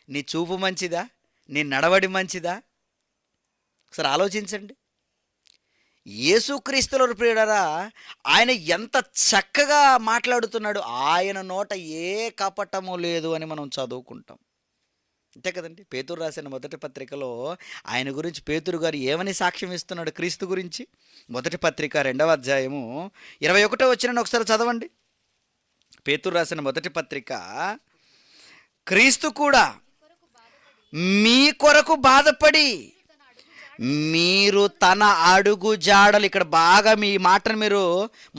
నీ చూపు మంచిదా? నీ నడవడి మంచిదా? ఒకసారి ఆలోచించండి. యేసుక్రీస్తుల ప్రియులారా, ఆయన ఎంత చక్కగా మాట్లాడుతున్నాడు. ఆయన నోట ఏ కపటము లేదు అని మనం చదువుకుంటాం. అంతే కదండి. పేతురు రాసిన మొదటి పత్రికలో ఆయన గురించి పేతురు గారు ఏమని సాక్ష్యం ఇస్తున్నాడు క్రీస్తు గురించి? మొదటి పత్రిక 2వ అధ్యాయము 21వ వచనాన్ని ఒకసారి చదవండి. పేతురు రాసిన మొదటి పత్రిక, క్రీస్తు కూడా మీ కొరకు బాధపడి మీరు తన అడుగు జాడలు, ఇక్కడ బాగా మీ మాటను మీరు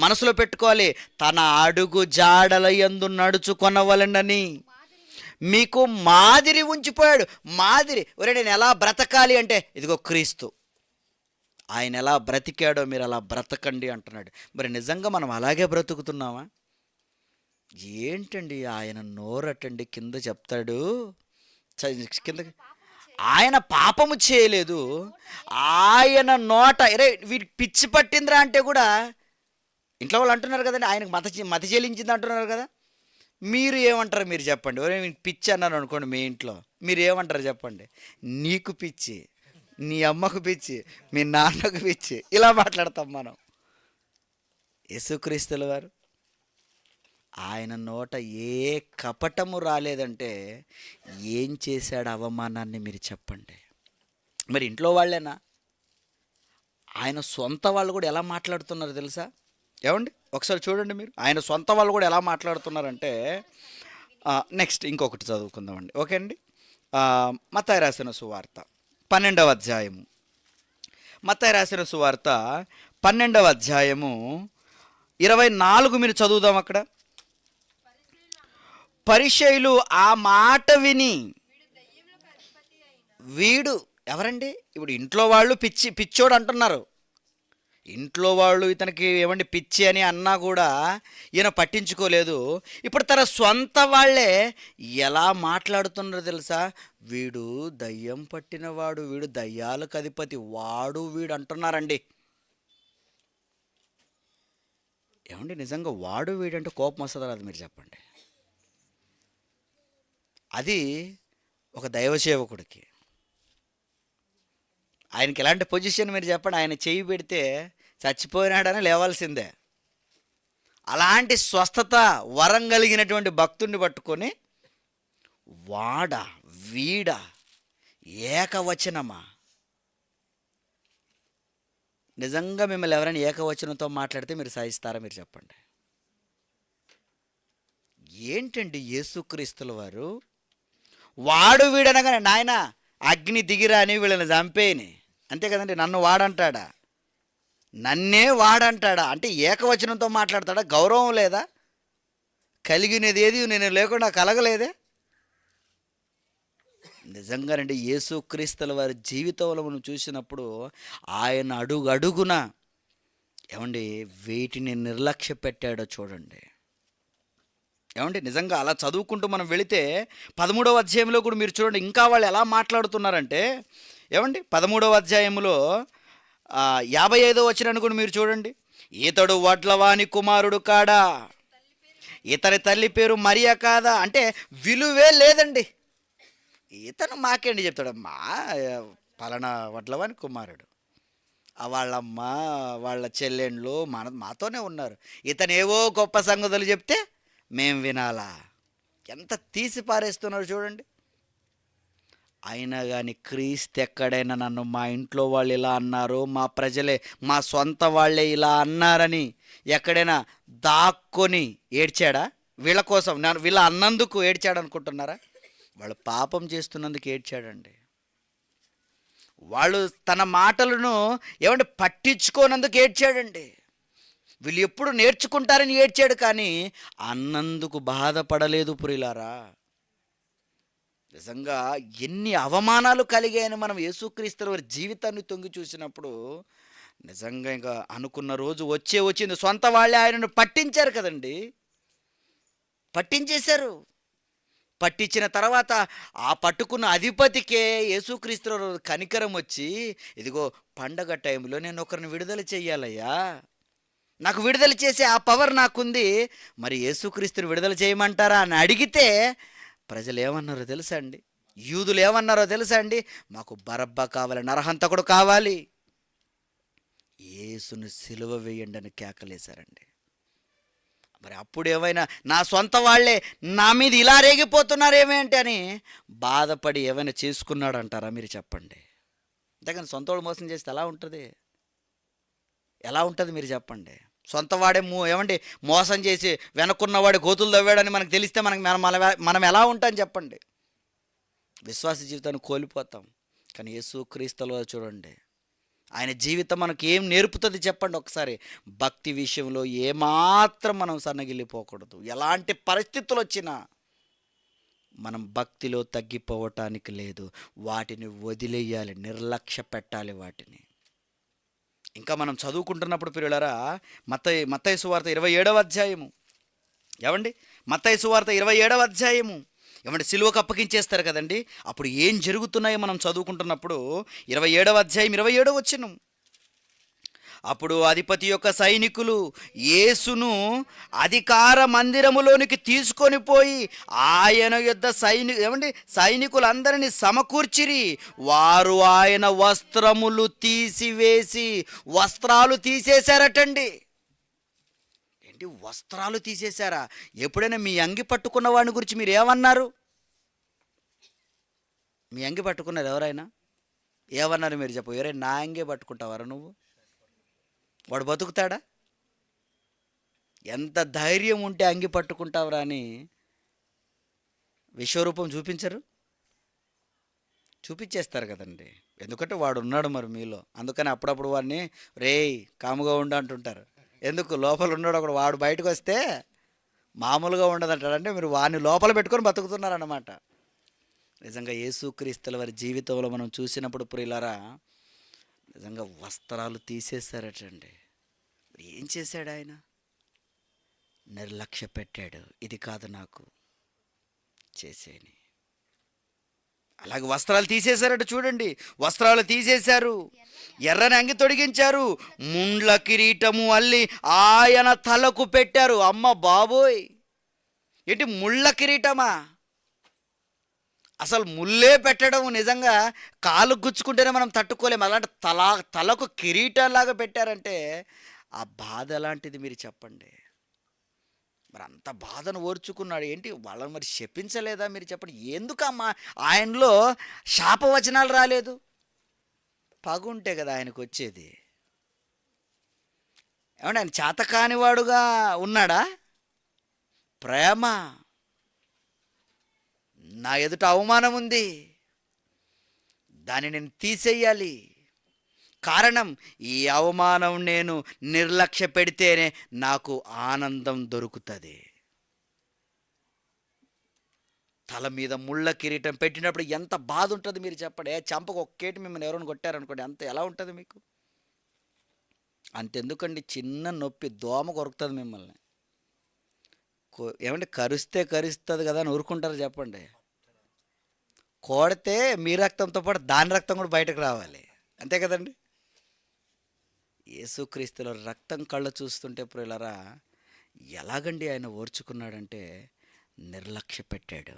మనసులో పెట్టుకోవాలి, తన అడుగు జాడల యందు నడుచుకొనవలెనని మీకు మాదిరి ఉంచిపోయాడు. మాదిరి, ఒరే నేను ఎలా బ్రతకాలి అంటే ఇదిగో క్రీస్తు, ఆయన ఎలా బ్రతికాడో మీరు అలా బ్రతకండి అంటున్నాడు. మరి నిజంగా మనం అలాగే బ్రతుకుతున్నామా? ఏంటండి ఆయన నోరటండి కింద చెప్తాడు, కింద ఆయన పాపము చేయలేదు. ఆయన నోట అరే వీడికి పిచ్చి పట్టిందిరా అంటే కూడా ఇంట్లో వాళ్ళు అంటున్నారు కదండి, ఆయనకు మతి చెల్లించింది అంటున్నారు కదా. మీరు ఏమంటారు మీరు చెప్పండి. ఒరే వీనికి పిచ్చి అన్నారు అనుకోండి మీ ఇంట్లో, మీరు ఏమంటారు చెప్పండి. నీకు పిచ్చి, నీ అమ్మకు పిచ్చి, మీ నాన్నకు పిచ్చి, ఇలా మాట్లాడతాం మనం. యేసుక్రీస్తుల వారు ఆయన నోట ఏ కపటము రాలేదంటే ఏం చేశాడు అవమానాన్ని మీరు చెప్పండి. మరి ఇంట్లో వాళ్ళేనా? ఆయన సొంత వాళ్ళు కూడా ఎలా మాట్లాడుతున్నారు తెలుసా? ఏమండి ఒకసారి చూడండి మీరు, ఆయన సొంత వాళ్ళు కూడా ఎలా మాట్లాడుతున్నారంటే నెక్స్ట్ ఇంకొకటి చదువుకుందామండి. ఓకే అండి. మత్తయి రాసిన సువార్త 12వ అధ్యాయము. మత్తయి రాసిన సువార్త 12వ అధ్యాయము 24 మీరు చదువుదాం. అక్కడ పరిసయ్యులు ఆ మాట విని, వీడు ఎవరండి? ఇప్పుడు ఇంట్లో వాళ్ళు పిచ్చోడు అంటున్నారు. ఇంట్లో వాళ్ళు ఇతనికి ఏమండి పిచ్చి అని అన్నా కూడా ఈయన పట్టించుకోలేదు. ఇప్పుడు తన సొంత వాళ్ళే ఎలా మాట్లాడుతున్నారో తెలుసా? వీడు దయ్యం పట్టినవాడు, వీడు దయ్యాలకు అధిపతి, వాడు వీడు అంటున్నారండి. ఏమండి నిజంగా వాడు వీడంటే కోపం వస్తుందా రాదు మీరు చెప్పండి. అది ఒక దైవ సేవకుడికి. ఆయనకి ఎలాంటి పొజిషన్ మీరు చెప్పండి. ఆయన చెయ్యి పెడితే చచ్చిపోయినాడని లేవాల్సిందే. అలాంటి స్వస్థత వరం కలిగినటువంటి భక్తుడిని పట్టుకొని వాడా వీడా ఏకవచనమా? నిజంగా మిమ్మల్ని ఎవరైనా ఏకవచనంతో మాట్లాడితే మీరు సహిస్తారా మీరు చెప్పండి. ఏంటండి యేసుక్రీస్తుల వారు వాడు వీడనగానే నాయన అగ్ని దిగిరా అని వీళ్ళని చంపేయని, అంతే కదండి. నన్ను వాడంటాడా? నన్నే వాడంటాడా అంటే ఏకవచనంతో మాట్లాడతాడా? గౌరవం లేదా? కలిగినది ఏది నేను లేకుండా కలగలేదే? నిజంగానండి యేసుక్రీస్తుల వారి జీవితంలో మనం చూసినప్పుడు ఆయన అడుగు అడుగున ఏమండి వీటిని నిర్లక్ష్య పెట్టాడో చూడండి. ఏమండి నిజంగా అలా చదువుకుంటూ మనం వెళితే 13వ అధ్యాయంలో కూడా మీరు చూడండి ఇంకా వాళ్ళు ఎలా మాట్లాడుతున్నారంటే, ఏమండి 13వ అధ్యాయంలో 55వ వచనాన్ని కూడా మీరు చూడండి. ఇతడు వడ్లవాని కుమారుడు కాడా? ఇతని తల్లి పేరు మరియా కాదా? అంటే విలువే లేదండి. ఇతను మాకేంటి చెప్తాడు? మా పలానా వడ్లవాని కుమారుడు, వాళ్ళమ్మ వాళ్ళ చెల్లెండ్లు మాతోనే ఉన్నారు. ఇతను ఏవో గొప్ప సంగతులు చెప్తే మేం వినాలా? ఎంత తీసి పారేస్తున్నారు చూడండి. అయినా కానీ క్రీస్తు ఎక్కడైనా నన్ను మా ఇంట్లో వాళ్ళు ఇలా అన్నారు, మా ప్రజలే మా సొంత వాళ్ళే ఇలా అన్నారని ఎక్కడైనా దాక్కొని ఏడ్చాడా? వీళ్ళ కోసం నేను వీళ్ళ అన్నందుకు ఏడ్చాడు అనుకుంటున్నారా? వాళ్ళు పాపం చేస్తున్నందుకు ఏడ్చాడండి. వాళ్ళు తన మాటలను ఏమంటే పట్టించుకోనందుకు ఏడ్చాడండి. వీళ్ళు ఎప్పుడు నేర్చుకుంటారని ఏడ్చాడు, కానీ అన్నందుకు బాధపడలేదు ప్రియులారా. నిజంగా ఎన్ని అవమానాలు కలిగాయని మనం యేసుక్రీస్తు వారి జీవితాన్ని తొంగి చూసినప్పుడు నిజంగా ఇంకా అనుకున్న రోజు వచ్చింది. సొంత వాళ్ళే ఆయనను పట్టించారు కదండి, పట్టించేశారు. పట్టించిన తర్వాత ఆ పట్టుకున్న అధిపతికే యేసుక్రీస్తు కనికరం వచ్చి, ఇదిగో పండగ టైంలో నేను ఒకరిని విడుదల చెయ్యాలయ్యా, నాకు విడుదల చేసే ఆ పవర్ నాకుంది, మరి యేసుక్రీస్తుని విడుదల చేయమంటారా అని అడిగితే ప్రజలు ఏమన్నారో తెలుసా అండి? యూదులు ఏమన్నారో తెలుసా అండి? మాకు బరబ్బా కావాలి, నరహంతకుడు కావాలి, యేసును సిలువ వేయండి అని కేకలేశారండి. మరి అప్పుడు ఏమైనా నా సొంత వాళ్ళే నా మీద ఇలా రేగిపోతున్నారేమేంటి అని బాధపడి ఏమైనా చేసుకున్నాడు అంటారా మీరు చెప్పండి? అంతేకాని సొంత వాళ్ళు మోసం చేస్తే ఎలా ఉంటుంది? ఎలా ఉంటుంది మీరు చెప్పండి? సొంత వాడే ఏమండి మోసం చేసి వెనక్కున్నవాడే గోతులు తవ్వాడని మనకు తెలిస్తే మనం ఎలా ఉంటాం చెప్పండి? విశ్వాస జీవితాన్ని కోల్పోతాం. కానీ యేసుక్రీస్తులో చూడండి, ఆయన జీవితం మనకి ఏం నేర్పుతుంది చెప్పండి ఒకసారి? భక్తి విషయంలో ఏమాత్రం మనం సన్నగిల్లిపోకూడదు. ఎలాంటి పరిస్థితులు వచ్చినా మనం భక్తిలో తగ్గిపోవటానికి లేదు. వాటిని వదిలేయాలి, నిర్లక్ష్య పెట్టాలి వాటిని. ఇంకా మనం చదువుకుంటున్నప్పుడు ప్రియులారా మత్తయి సువార్త 27వ అధ్యాయము, ఏమండి మత్తయి సువార్త 27వ అధ్యాయము ఏమంటే సిలువకు అప్పగించేస్తారు కదండి. అప్పుడు ఏం జరుగుతున్నాయో మనం చదువుకుంటున్నప్పుడు 27వ అధ్యాయం 27వ వచనం. అప్పుడు అధిపతి యొక్క సైనికులు యేసును అధికార మందిరములోనికి తీసుకొని పోయి ఆయన యొద్ద సైనికులందరినీ సమకూర్చిరి. వారు ఆయన వస్త్రములు తీసివేసి, వస్త్రాలు తీసేశారటండి. ఏంటి, వస్త్రాలు తీసేశారా? ఎప్పుడైనా మీ అంగి పట్టుకున్న వాడిని గురించి మీరు ఏమన్నారు? మీ అంగి పట్టుకున్నారు ఎవరైనా? ఏమన్నారు మీరు చెప్పు. ఎవరైనా నా అంగే పట్టుకుంటావారా నువ్వు? వాడు బతుకుతాడా? ఎంత ధైర్యం ఉంటే అంగి పట్టుకుంటావురా అని విశ్వరూపం చూపించరు, చూపించేస్తారు కదండి. ఎందుకంటే వాడు ఉన్నాడు మరి మీలో. అందుకని అప్పుడప్పుడు వాడిని రేయ్ కాముగా ఉండు అంటుంటారు. ఎందుకు? లోపల ఉన్నాడు ఒకడు, వాడు బయటకు వస్తే మామూలుగా ఉండదంటాడంటే మీరు వాడిని లోపల పెట్టుకొని బతుకుతున్నారన్నమాట. నిజంగా యేసుక్రీస్తుల వారి జీవితంలో మనం చూసినప్పుడు ప్రియులారా, నిజంగా వస్త్రాలు తీసేశారటండి. ఏం చేశాడు ఆయన? నిర్లక్ష్య పెట్టాడు. ఇది కాదు నాకు చేసేని. అలాగే వస్త్రాలు తీసేశారట. చూడండి, వస్త్రాలు తీసేశారు, ఎర్రని అంగి తొడిగించారు, ముండ్ల కిరీటము అల్లి ఆయన తలకు పెట్టారు. అమ్మ బాబోయ్, ఏంటి ముళ్ళ కిరీటమా? అసలు ముల్లే పెట్టడం నిజంగా కాలు గుచ్చుకుంటేనే మనం తట్టుకోలేము. అలాంటి తలకు కిరీటంలాగా పెట్టారంటే ఆ బాధ ఎలాంటిది మీరు చెప్పండి. మరి అంత బాధను ఓర్చుకున్నాడు. ఏంటి, వాళ్ళని మరి శపించలేదా మీరు చెప్పండి? ఎందుకమ్మా ఆయనలో శాపవచనాలు రాలేదు? పగుంటే కదా ఆయనకు వచ్చేది. ఏమంటే ఆయన చేతకానివాడుగా ఉన్నాడా? ప్రేమ. నా ఎదుట అవమానం ఉంది, దాన్ని నేను తీసేయాలి. కారణం, ఈ అవమానం నేను నిర్లక్ష్య పెడితేనే నాకు ఆనందం దొరుకుతుంది. తల మీద ముళ్ళ కిరీటం పెట్టినప్పుడు ఎంత బాధ ఉంటుంది మీరు చెప్పండి. చంపకు ఒక్కేటి మిమ్మల్ని ఎవరైనా కొట్టారనుకోండి, అంత ఎలా ఉంటుంది మీకు? అంతెందుకండి, చిన్న నొప్పి దోమ కొరుకుతుంది మిమ్మల్ని. ఏమంటే కరుస్తే కరుస్తుంది కదా అని ఊరుకుంటారు చెప్పండి. కోడితే మీ రక్తంతో పాటు దాని రక్తం కూడా బయటకు రావాలి, అంతే కదండి. యేసుక్రీస్తుల రక్తం కళ్ళ చూస్తుంటే ప్రియులారా, ఎలాగండి ఆయన ఓర్చుకున్నాడంటే నిర్లక్ష్య పెట్టాడు.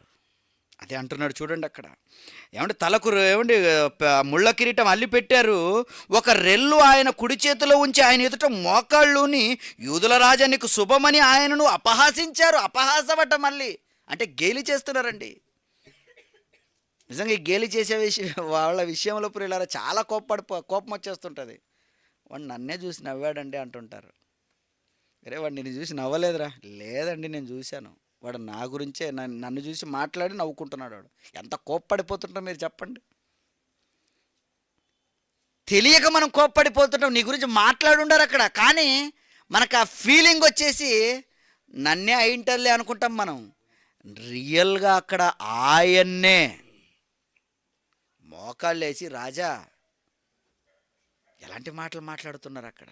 అదే అంటున్నాడు చూడండి అక్కడ. ఏమంటే తలకు ముళ్ళ కిరీటం అల్లి పెట్టారు, ఒక రెల్లు ఆయన కుడి చేతిలో ఉంచి ఆయన ఎదుట మోకాళ్ళుని యూదుల రాజా నీకు శుభమని ఆయనను అపహాసించారు. అపహాసమట మళ్ళీ, అంటే గేలి చేస్తున్నారండి. నిజంగా ఈ గేలి చేసే వాళ్ళ విషయంలో ప్రియులారా చాలా కోపం వచ్చేస్తుంటుంది. వాడు నన్నే చూసి నవ్వాడండి అంటుంటారు. అరే వాడు నేను చూసి నవ్వలేదురా. లేదండి నేను చూశాను, వాడు నా గురించే నన్ను చూసి మాట్లాడి నవ్వుకుంటున్నాడు. వాడు ఎంత కోప్పడిపోతుంటాం మీరు చెప్పండి. తెలియక మనం కోప్పడిపోతుంటాం. నీ గురించి మాట్లాడుండారు అక్కడ, కానీ మనకు ఆ ఫీలింగ్ వచ్చేసి నన్నే అయింటర్లే అనుకుంటాం మనం. రియల్గా అక్కడ ఆయన్నే మోకాళ్ళు వేసి రాజా ఎలాంటి మాటలు మాట్లాడుతున్నారు అక్కడ.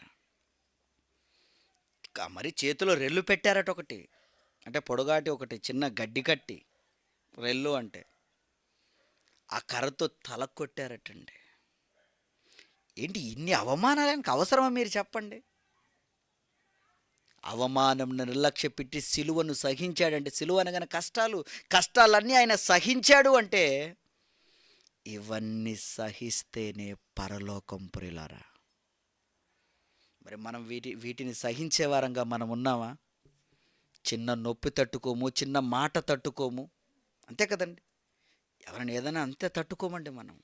మరి చేతిలో రెల్లు పెట్టారట ఒకటి, అంటే పొడగాటి ఒకటి చిన్న గడ్డి కట్టి, రెల్లు అంటే ఆ కర్రతో తల కొట్టారటండి. ఏంటి ఇన్ని అవమానాలకు అవసరమా మీరు చెప్పండి? అవమానం నిర్లక్ష్య పెట్టి సిలువను సహించాడంటే, సిలువ అనగానే కష్టాలన్నీ ఆయన సహించాడు అంటే ఇవన్నీ సహిస్తేనే పరలోకం ప్రియులారా. మరి మనం వీటిని సహించే వారంగా మనం ఉన్నామా? చిన్న నొప్పి తట్టుకోము, చిన్న మాట తట్టుకోము, అంతే కదండి. ఎవరైనా ఏదైనా అంతే తట్టుకోమండి మనం.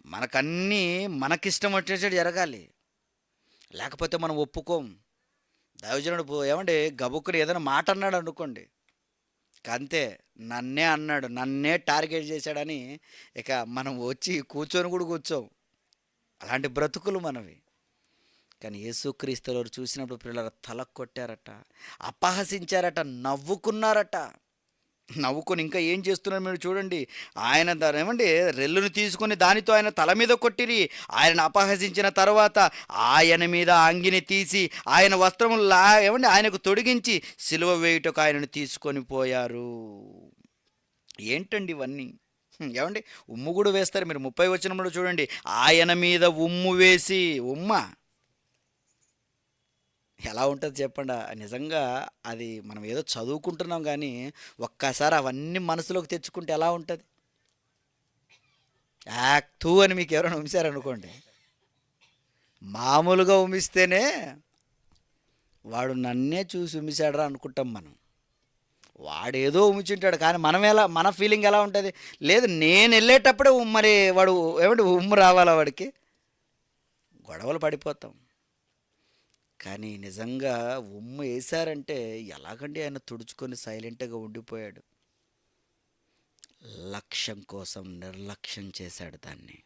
మనకన్నీ మనకిష్టం వచ్చేటట్టు జరగాలి, లేకపోతే మనం ఒప్పుకోం. దైవజనుడు ఏమండి గబుక్కుని ఏదైనా మాట అన్నాడు అనుకోండి, అంతే నన్నే అన్నాడు, నన్నే టార్గెట్ చేశాడని ఇక మనం వచ్చి కూర్చొని కూడా కూర్చోం. అలాంటి బ్రతుకులు మనవి. కానీ యేసుక్రీస్తులో చూసినప్పుడు పిల్లల తల కొట్టారట, అపహసించారట, నవ్వుకున్నారట. నవ్వుకొని ఇంకా ఏం చేస్తున్నారు మీరు చూడండి. ఆయన రెల్లును తీసుకొని దానితో ఆయన తల మీద కొట్టిరి. ఆయనను అపహసించిన తర్వాత ఆయన మీద అంగిని తీసి ఆయన వస్త్రములు ఆయనకు తొడిగించి సిలువ వేయుటకు ఆయనను తీసుకొని పోయారు. ఏంటండి ఇవన్నీ? ఏమండి, ఉమ్ము కూడా వేస్తారు. మీరు 30 వచనంలో చూడండి, ఆయన మీద ఉమ్ము వేసి ఉమ్మ ఎలా ఉంటుంది చెప్పండి? నిజంగా అది మనం ఏదో చదువుకుంటున్నాం కానీ ఒక్కసారి అవన్నీ మనసులోకి తెచ్చుకుంటే ఎలా ఉంటుంది? యాక్తూ అని మీకు ఎవరైనా ఉమిశారనుకోండి, మామూలుగా ఉమిస్తేనే వాడు నన్నే చూసి ఉమిశాడరా అనుకుంటాం మనం. వాడేదో ఉమ్ముచుంటాడు కానీ మనం ఎలా, మన ఫీలింగ్ ఎలా ఉంటుంది? లేదు, నేను వెళ్ళేటప్పుడే మరి వాడు ఏమంటే ఉమ్ము రావాలా వాడికి? గొడవలు పడిపోతాం. కానీ నిజంగా ఉమ్ము వేశారంటే ఎలాగండి ఆయన తుడుచుకొని సైలెంట్గా ఉండిపోయాడు. లక్ష్యం కోసం నిర్లక్ష్యం చేశాడు దాన్ని.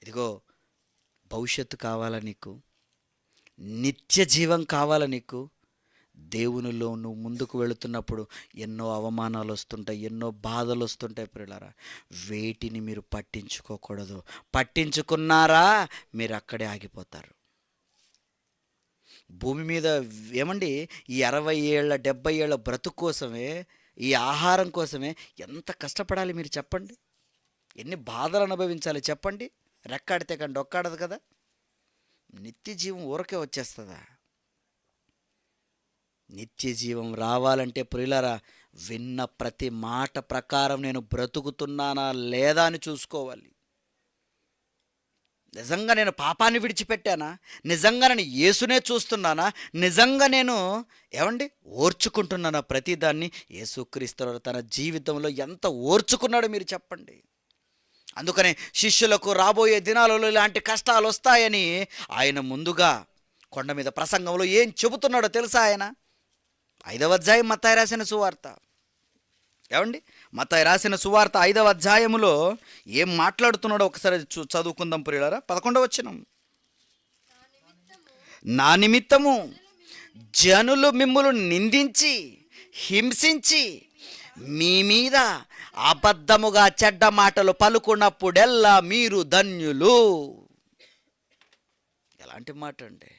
ఇదిగో, భవిష్యత్తు కావాలా నీకు? నిత్య జీవం కావాలా నీకు? దేవునిలో నువ్వు ముందుకు వెళుతున్నప్పుడు ఎన్నో అవమానాలు వస్తుంటాయి, ఎన్నో బాధలు వస్తుంటాయి ప్రియులారా. వేటిని మీరు పట్టించుకోకూడదు. పట్టించుకున్నారా మీరు అక్కడే ఆగిపోతారు. భూమి మీద ఏమండి, ఈ 60 ఏళ్ళ 70 ఏళ్ళ బ్రతుకు కోసమే, ఈ ఆహారం కోసమే ఎంత కష్టపడాలి మీరు చెప్పండి? ఎన్ని బాధలు అనుభవించాలి చెప్పండి? రెక్కాడితే కానీ డొక్కాడదు కదా. నిత్య జీవం ఊరకే వచ్చేస్తుందా? నిత్య జీవం రావాలంటే ప్రియులారా, విన్న ప్రతి మాట ప్రకారం నేను బ్రతుకుతున్నానా లేదా అని చూసుకోవాలి. నిజంగా నేను పాపాన్ని విడిచిపెట్టానా? నిజంగా నేను యేసునే చూస్తున్నానా? నిజంగా నేను ఏమండి ఓర్చుకుంటున్నానా? ప్రతిదాన్ని యేసుక్రీస్తు తన జీవితంలో ఎంత ఓర్చుకున్నాడో మీరు చెప్పండి. అందుకనే శిష్యులకు రాబోయే దినాలలో ఇలాంటి కష్టాలు వస్తాయని ఆయన ముందుగా కొండ మీద ప్రసంగంలో ఏం చెబుతున్నాడో తెలుసా? ఆయన 5వ అధ్యాయం మత్తయి రాసిన సువార్త, ఏమండి మత్తయి రాసిన సువార్త 5వ అధ్యాయములో ఏం మాట్లాడుతున్నాడో ఒకసారి చదువుకుందాం ప్రియులారా. 11వ వచనం, నా నిమిత్తము జనులు మిమ్ములు నిందించి హింసించి మీ మీద అబద్ధముగా చెడ్డ మాటలు పలుకున్నప్పుడెల్లా మీరు ధన్యులు. ఎలాంటి మాట అండి?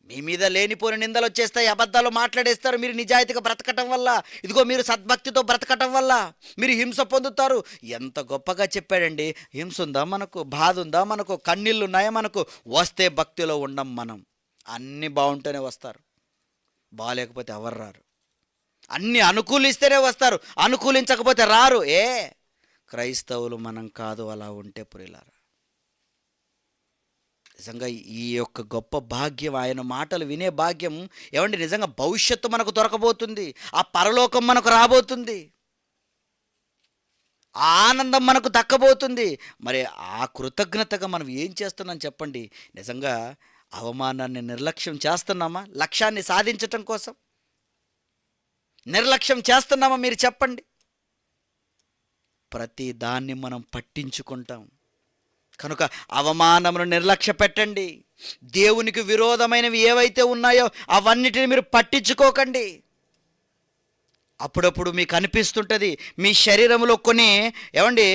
మీ మీద లేనిపోని నిందలు వచ్చేస్తాయి, అబద్ధాలు మాట్లాడేస్తారు. మీరు నిజాయితీగా బ్రతకటం వల్ల, ఇదిగో మీరు సద్భక్తితో బ్రతకటం వల్ల మీరు హింస పొందుతారు. ఎంత గొప్పగా చెప్పాడండి. హింస ఉందా మనకు? బాధ ఉందా మనకు? కన్నీళ్ళు ఉన్నాయా మనకు? వస్తే భక్తిలో ఉండం మనం. అన్నీ బాగుంటేనే వస్తారు, బాగాలేకపోతే ఎవరు రారు. అన్నీ అనుకూలిస్తేనే వస్తారు, అనుకూలించకపోతే రారు. క్రైస్తవులు మనం కాదు అలా ఉంటే ప్రియులారా. నిజంగా ఈ యొక్క గొప్ప భాగ్యం, ఆయన మాటలు వినే భాగ్యం, ఏమండి నిజంగా భవిష్యత్తు మనకు దొరకబోతుంది. ఆ పరలోకం మనకు రాబోతుంది, ఆ ఆనందం మనకు దక్కబోతుంది. మరి ఆ కృతజ్ఞతగా మనం ఏం చేస్తున్నాం చెప్పండి? నిజంగా అవమానాన్ని నిర్లక్ష్యం చేస్తున్నామా? లక్ష్యాన్ని సాధించటం కోసం నిర్లక్ష్యం చేస్తున్నామా మీరు చెప్పండి? ప్రతి దాన్ని మనం పట్టించుకుంటాం కనుక అవమానమును నిర్లక్ష్య పెట్టండి. దేవునికి విరోధమైనవి ఏవైతే ఉన్నాయో అవన్నిటిని మీరు పట్టించుకోకండి. అప్పుడప్పుడు మీకు అనిపిస్తుంటుంది, మీ శరీరంలో కొన్ని ఏమండి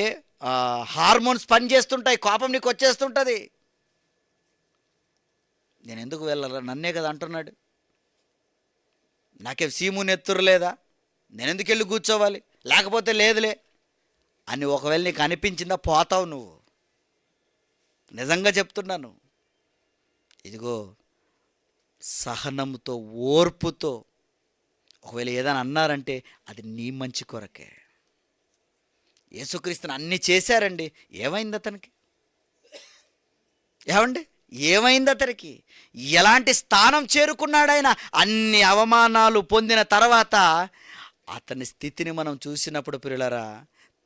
హార్మోన్స్ పనిచేస్తుంటాయి, కోపం నీకు వచ్చేస్తుంటుంది. నేను ఎందుకు వెళ్ళాలా, నన్నే కదా అంటున్నాడు, నాకే సీము నెత్తురు లేదా, నేను ఎందుకు వెళ్ళి కూర్చోవాలి, లేకపోతే లేదులే అని ఒకవేళ నీకు అనిపించిందా, పోతావు నువ్వు. నిజంగా చెప్తున్నాను. ఇదిగో సహనంతో ఓర్పుతో ఒకవేళ ఏదైనా అన్నారంటే అది నీ మంచి కొరకే. యేసుక్రీస్తుని అన్నీ చేశారండి, ఏమైంది అతనికి? ఏమండి ఏమైంది అతనికి? ఎలాంటి స్థానం చేరుకున్నాడు ఆయన? అన్ని అవమానాలు పొందిన తర్వాత అతని స్థితిని మనం చూసినప్పుడు ప్రియులారా,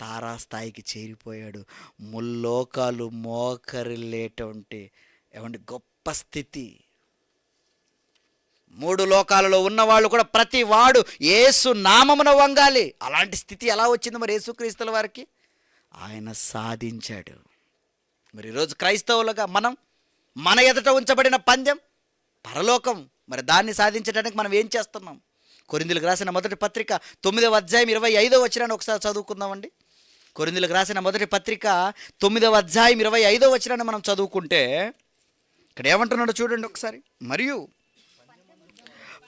తారాస్థాయికి చేరిపోయాడు. ముల్లోకాలు మోకరిల్లేటువంటి ఏమంటే గొప్ప స్థితి. 3 లోకాలలో ఉన్నవాళ్ళు కూడా ప్రతి వాడు యేసు నామమున వంగాలి. అలాంటి స్థితి ఎలా వచ్చింది మరి యేసుక్రీస్తుల వారికి? ఆయన సాధించాడు. మరి ఈరోజు క్రైస్తవులుగా మనం, మన ఎదుట ఉంచబడిన పందెం పరలోకం. మరి దాన్ని సాధించడానికి మనం ఏం చేస్తున్నాం? కొరింథీయులకు రాసిన మొదటి పత్రిక 9వ అధ్యాయం 25వ వచనాన్ని ఒకసారి చదువుకుందామండి. కొరింథీయులకు రాసిన మొదటి పత్రిక 9వ అధ్యాయం 25వ వచనాన్ని మనం చదువుకుంటే ఇక్కడ ఏమంటున్నాడో చూడండి ఒకసారి. మరియు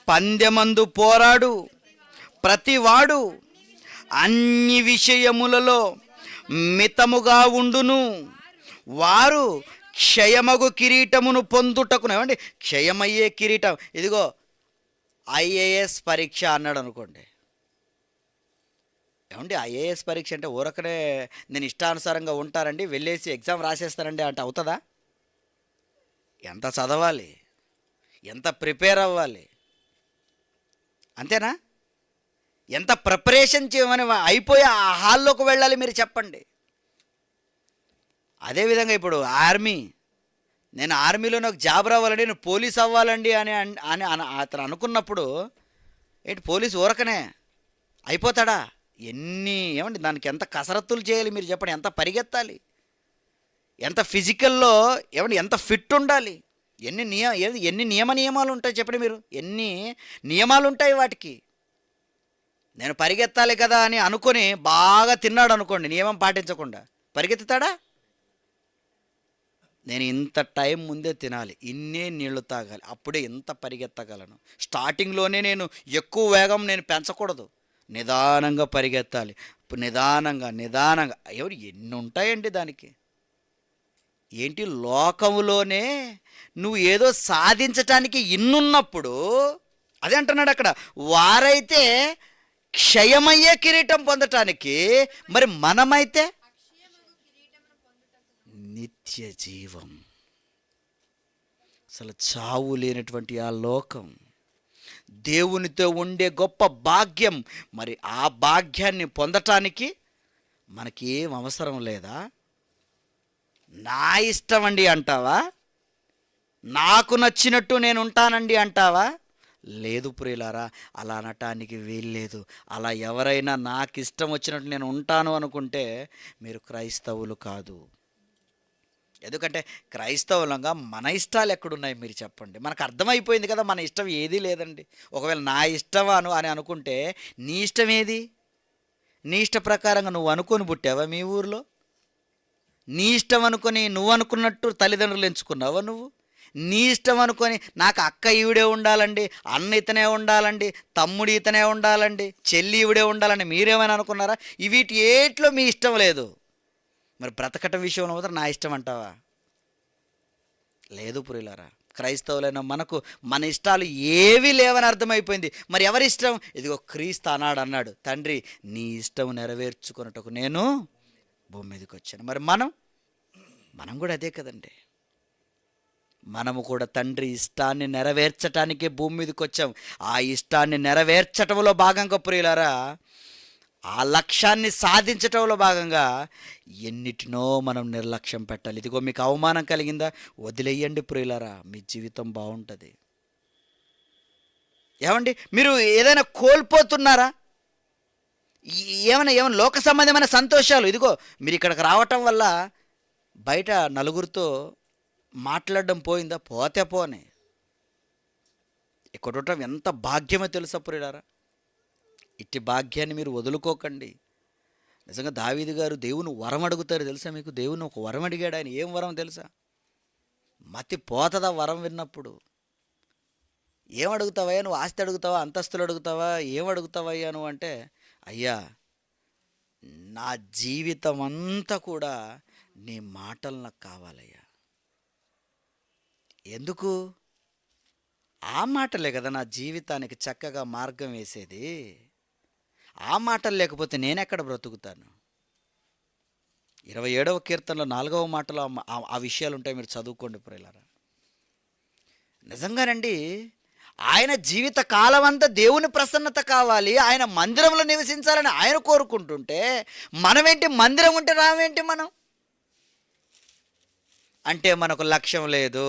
పందెమందు పోరాడు ప్రతివాడు అన్ని విషయములలో మితముగా ఉండును. వారు క్షయమగు కిరీటమును పొందుటకును. ఏమండి, క్షయమయ్యే కిరీటం. ఇదిగో ఐఏఎస్ పరీక్ష అన్నాడు అనుకోండి. ఏమండి, ఐఏఎస్ పరీక్ష అంటే ఊరకనే నేను ఇష్టానుసారంగా ఉంటానండి, వెళ్ళేసి ఎగ్జామ్ రాసేస్తానండి అంటే అవుతుందా? ఎంత చదవాలి, ఎంత ప్రిపేర్ అవ్వాలి, అంతేనా? ఎంత ప్రిపరేషన్ చేయమని అయిపోయి ఆ హాల్లోకి వెళ్ళాలి మీరు చెప్పండి. అదేవిధంగా ఇప్పుడు ఆర్మీ, నేను ఆర్మీలో నాకు జాబ్ రావాలండి, నేను పోలీస్ అవ్వాలండి అని అని అతను అనుకున్నప్పుడు ఏంటి, పోలీస్ ఊరకనే అయిపోతాడా? ఏమండి, దానికి ఎంత కసరత్తులు చేయాలి మీరు చెప్పండి, ఎంత పరిగెత్తాలి, ఎంత ఫిజికల్లో ఏమండి ఎంత ఫిట్ ఉండాలి, ఎన్ని నియమాలు ఉంటాయి చెప్పండి మీరు, ఎన్ని నియమాలు ఉంటాయి వాటికి. నేను పరిగెత్తాలి కదా అని అనుకొని బాగా తిన్నాడు అనుకోండి, నియమం పాటించకుండా పరిగెత్తుతాడా? నేను ఇంత టైం ముందే తినాలి, ఇన్నే నీళ్లు తాగాలి, అప్పుడే ఇంత పరిగెత్తగలను. స్టార్టింగ్లోనే నేను ఎక్కువ వేగం నేను పెంచకూడదు, నిదానంగా పరిగెత్తాలి. నిదానంగా ఎన్ని ఉంటాయండి దానికి. ఏంటి, లోకములోనే నువ్వు ఏదో సాధించటానికి ఇన్నున్నప్పుడు అదే అంటున్నాడు అక్కడ, వారైతే క్షయమయ్యే కిరీటం పొందటానికి, మరి మనమైతే నిత్య జీవం. అసలు చావు లేనటువంటి ఆ లోకం, దేవునితో ఉండే గొప్ప భాగ్యం. మరి ఆ భాగ్యాన్ని పొందటానికి మనకి ఏం అవసరం లేదా? నా ఇష్టం అండి అంటావా? నాకు నచ్చినట్టు నేను ఉంటానండి అంటావా? లేదు ప్రియులారా, అలా అనటానికి వీల్లేదు. అలా ఎవరైనా నాకు ఇష్టం వచ్చినట్టు నేను ఉంటాను అనుకుంటే మీరు క్రైస్తవులు కాదు. ఎందుకంటే క్రైస్తవులంగా మన ఇష్టాలు ఎక్కడున్నాయి మీరు చెప్పండి. మనకు అర్థమైపోయింది కదా మన ఇష్టం ఏదీ లేదండి. ఒకవేళ నా ఇష్టమాను అని అనుకుంటే నీ ఇష్టం ఏది? నీ ఇష్ట ప్రకారంగా నువ్వు అనుకొని పుట్టావా మీ ఊరిలో? నీ ఇష్టం అనుకొని నువ్వు అనుకున్నట్టు తల్లిదండ్రులు ఎంచుకున్నావా నువ్వు? నీ ఇష్టం అనుకొని నాకు అక్క ఈవిడే ఉండాలండి, అన్న ఇతనే ఉండాలండి, తమ్ముడు ఇతనే ఉండాలండి, చెల్లి ఈవిడే ఉండాలండి మీరేమైనా అనుకున్నారా? వీటి ఏట్లో మీ ఇష్టం లేదు. మరి బ్రతకటం విషయంలో మాత్రం నా ఇష్టం అంటావా? లేదు ప్రియులారా, క్రైస్తవులైన మనకు మన ఇష్టాలు ఏవీ లేవని అర్థమైపోయింది. మరి ఎవరి ఇష్టం? ఇదిగో క్రీస్తు అన్నాడు, తండ్రి నీ ఇష్టం నెరవేర్చుకున్నట్టుకు నేను భూమి మీదకి వచ్చాను. మరి మనం కూడా అదే కదండి. మనము కూడా తండ్రి ఇష్టాన్ని నెరవేర్చటానికే భూమి మీదకి వచ్చాం. ఆ ఇష్టాన్ని నెరవేర్చటంలో భాగంగా ప్రియులారా, ఆ లక్ష్యాన్ని సాధించటంలో భాగంగా ఎన్నిటినో మనం నిర్లక్ష్యం పెట్టాలి. ఇదిగో మీకు అవమానం కలిగిందా, వదిలేయండి ప్రియులారా, మీ జీవితం బాగుంటుంది. ఏమండి, మీరు ఏదైనా కోల్పోతున్నారా? ఏమైనా లోక సంబంధమైన సంతోషాలు, ఇదిగో మీరు ఇక్కడికి రావటం వల్ల బయట నలుగురితో మాట్లాడడం పోయిందా? పోతే పోనే. ఇక్కడ ఉండటం ఎంత భాగ్యమో తెలుసా ప్రియులారా? ఇట్టి భాగ్యాన్ని మీరు వదులుకోకండి. నిజంగా దావీదు గారు దేవుని వరం అడుగుతారు తెలుసా మీకు? దేవుని ఒక వరం అడిగాడు. ఆయన ఏం వరం తెలుసా? మతి పోతుందా వరం విన్నప్పుడు? ఏం అడుగుతావయ్యా నువ్వు? ఆస్తి అడుగుతావా, అంతస్తులు అడుగుతావా, ఏం అడుగుతావయ్యా నువ్వు అంటే, అయ్యా నా జీవితం అంతా కూడా నీ మాటలు నాకు కావాలయ్యా. ఎందుకు? ఆ మాటలే కదా నా జీవితానికి చక్కగా మార్గం వేసేది. ఆ మాటలు లేకపోతే నేనెక్కడ బ్రతుకుతాను? 27వ కీర్తనలో 4వ మాటలో ఆ విషయాలు ఉంటాయి, మీరు చదువుకోండి ప్రియులారా. నిజంగానండి, ఆయన జీవిత కాలం అంతా దేవుని ప్రసన్నత కావాలి, ఆయన మందిరంలో నివసించాలని ఆయన కోరుకుంటుంటే మనమేంటి, మందిరం ఉంటే రావేంటి మనం? అంటే మనకు లక్ష్యం లేదు.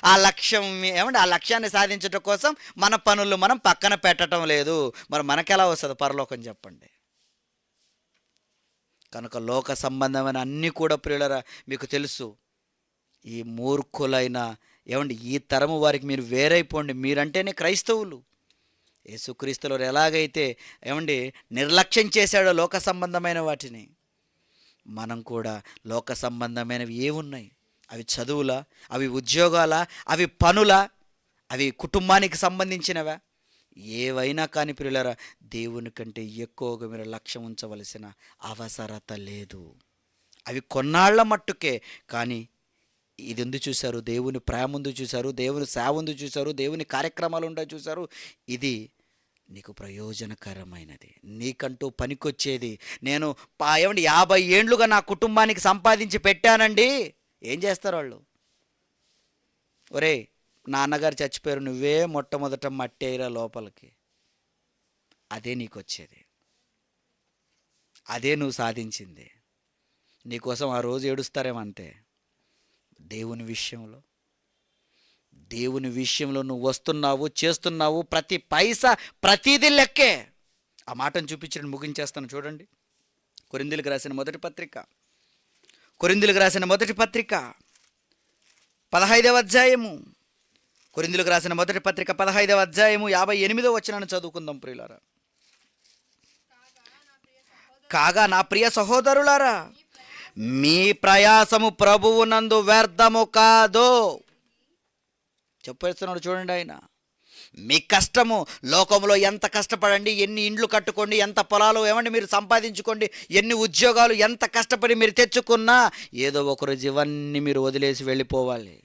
ఆ లక్ష్యం ఏమంటే ఆ లక్ష్యాన్ని సాధించడం కోసం మన పనులు మనం పక్కన పెట్టడం లేదు. మరి మనకెలా వస్తుంది పరలోకం చెప్పండి? కనుక లోక సంబంధమైన అన్నీ కూడా ప్రియులరా మీకు తెలుసు. ఈ మూర్ఖులైన ఏమండి ఈ తరము వారికి మీరు వేరైపోండి. మీరంటేనే క్రైస్తవులు. యేసుక్రీస్తులో ఎలాగైతే ఏమండి నిర్లక్ష్యం చేశాడో లోక సంబంధమైన వాటిని, మనం కూడా లోక సంబంధమైనవి ఏమున్నాయి? అవి చదువులా, అవి ఉద్యోగాలా, అవి పనులా, అవి కుటుంబానికి సంబంధించినవా, ఏవైనా కానీ ప్రియులారా, దేవుని కంటే ఎక్కువగా మీరు లక్ష్యం ఉంచవలసిన అవసరత లేదు. అవి కొన్నాళ్ల మట్టుకే. కానీ ఇది ఉంది చూశారు, దేవుని ప్రేమ ఉంది చూశారు, దేవుని సేవ ఉంది చూశారు, దేవుని కార్యక్రమాలు ఉంటాయి చూశారు. ఇది నీకు ప్రయోజనకరమైనది, నీకంటూ పనికొచ్చేది. నేను ఏమండి 50 ఏండ్లుగా నా కుటుంబానికి సంపాదించి పెట్టానండి. ఏం చేస్తారు వాళ్ళు? ఒరే, నాన్నగారు చచ్చిపోయారు, నువ్వే మొట్టమొదట మట్టేరా లోపలికి. అదే నీకు వచ్చేది, అదే నువ్వు సాధించింది. నీకోసం ఆ రోజు ఏడుస్తారేమో అంతే. దేవుని విషయంలో నువ్వు వస్తున్నావు, చేస్తున్నావు, ప్రతి పైసా ప్రతిదీ లెక్కే. ఆ మాటను చూపించి ముగించేస్తాను చూడండి. కొరింథీయులకు రాసిన మొదటి పత్రిక 15వ అధ్యాయము. కొరింథీయులకు రాసిన మొదటి పత్రిక 15వ అధ్యాయము 58వ వచనాన్ని చదువుకుందాం ప్రియులారా. కాగా నా ప్రియ సహోదరులారా, మీ ప్రయాసము ప్రభువునందు వ్యర్థము కాదు. చెప్పేస్తున్నాడు చూడండి ఆయన. మీ కష్టము, లోకంలో ఎంత కష్టపడండి, ఎన్ని ఇండ్లు కట్టుకోండి, ఎంత పొలాలు ఏమండి మీరు సంపాదించుకోండి, ఎన్ని ఉద్యోగాలు ఎంత కష్టపడి మీరు తెచ్చుకున్నా ఏదో ఒకరోజు ఇవన్నీ మీరు వదిలేసి వెళ్ళిపోవాలి.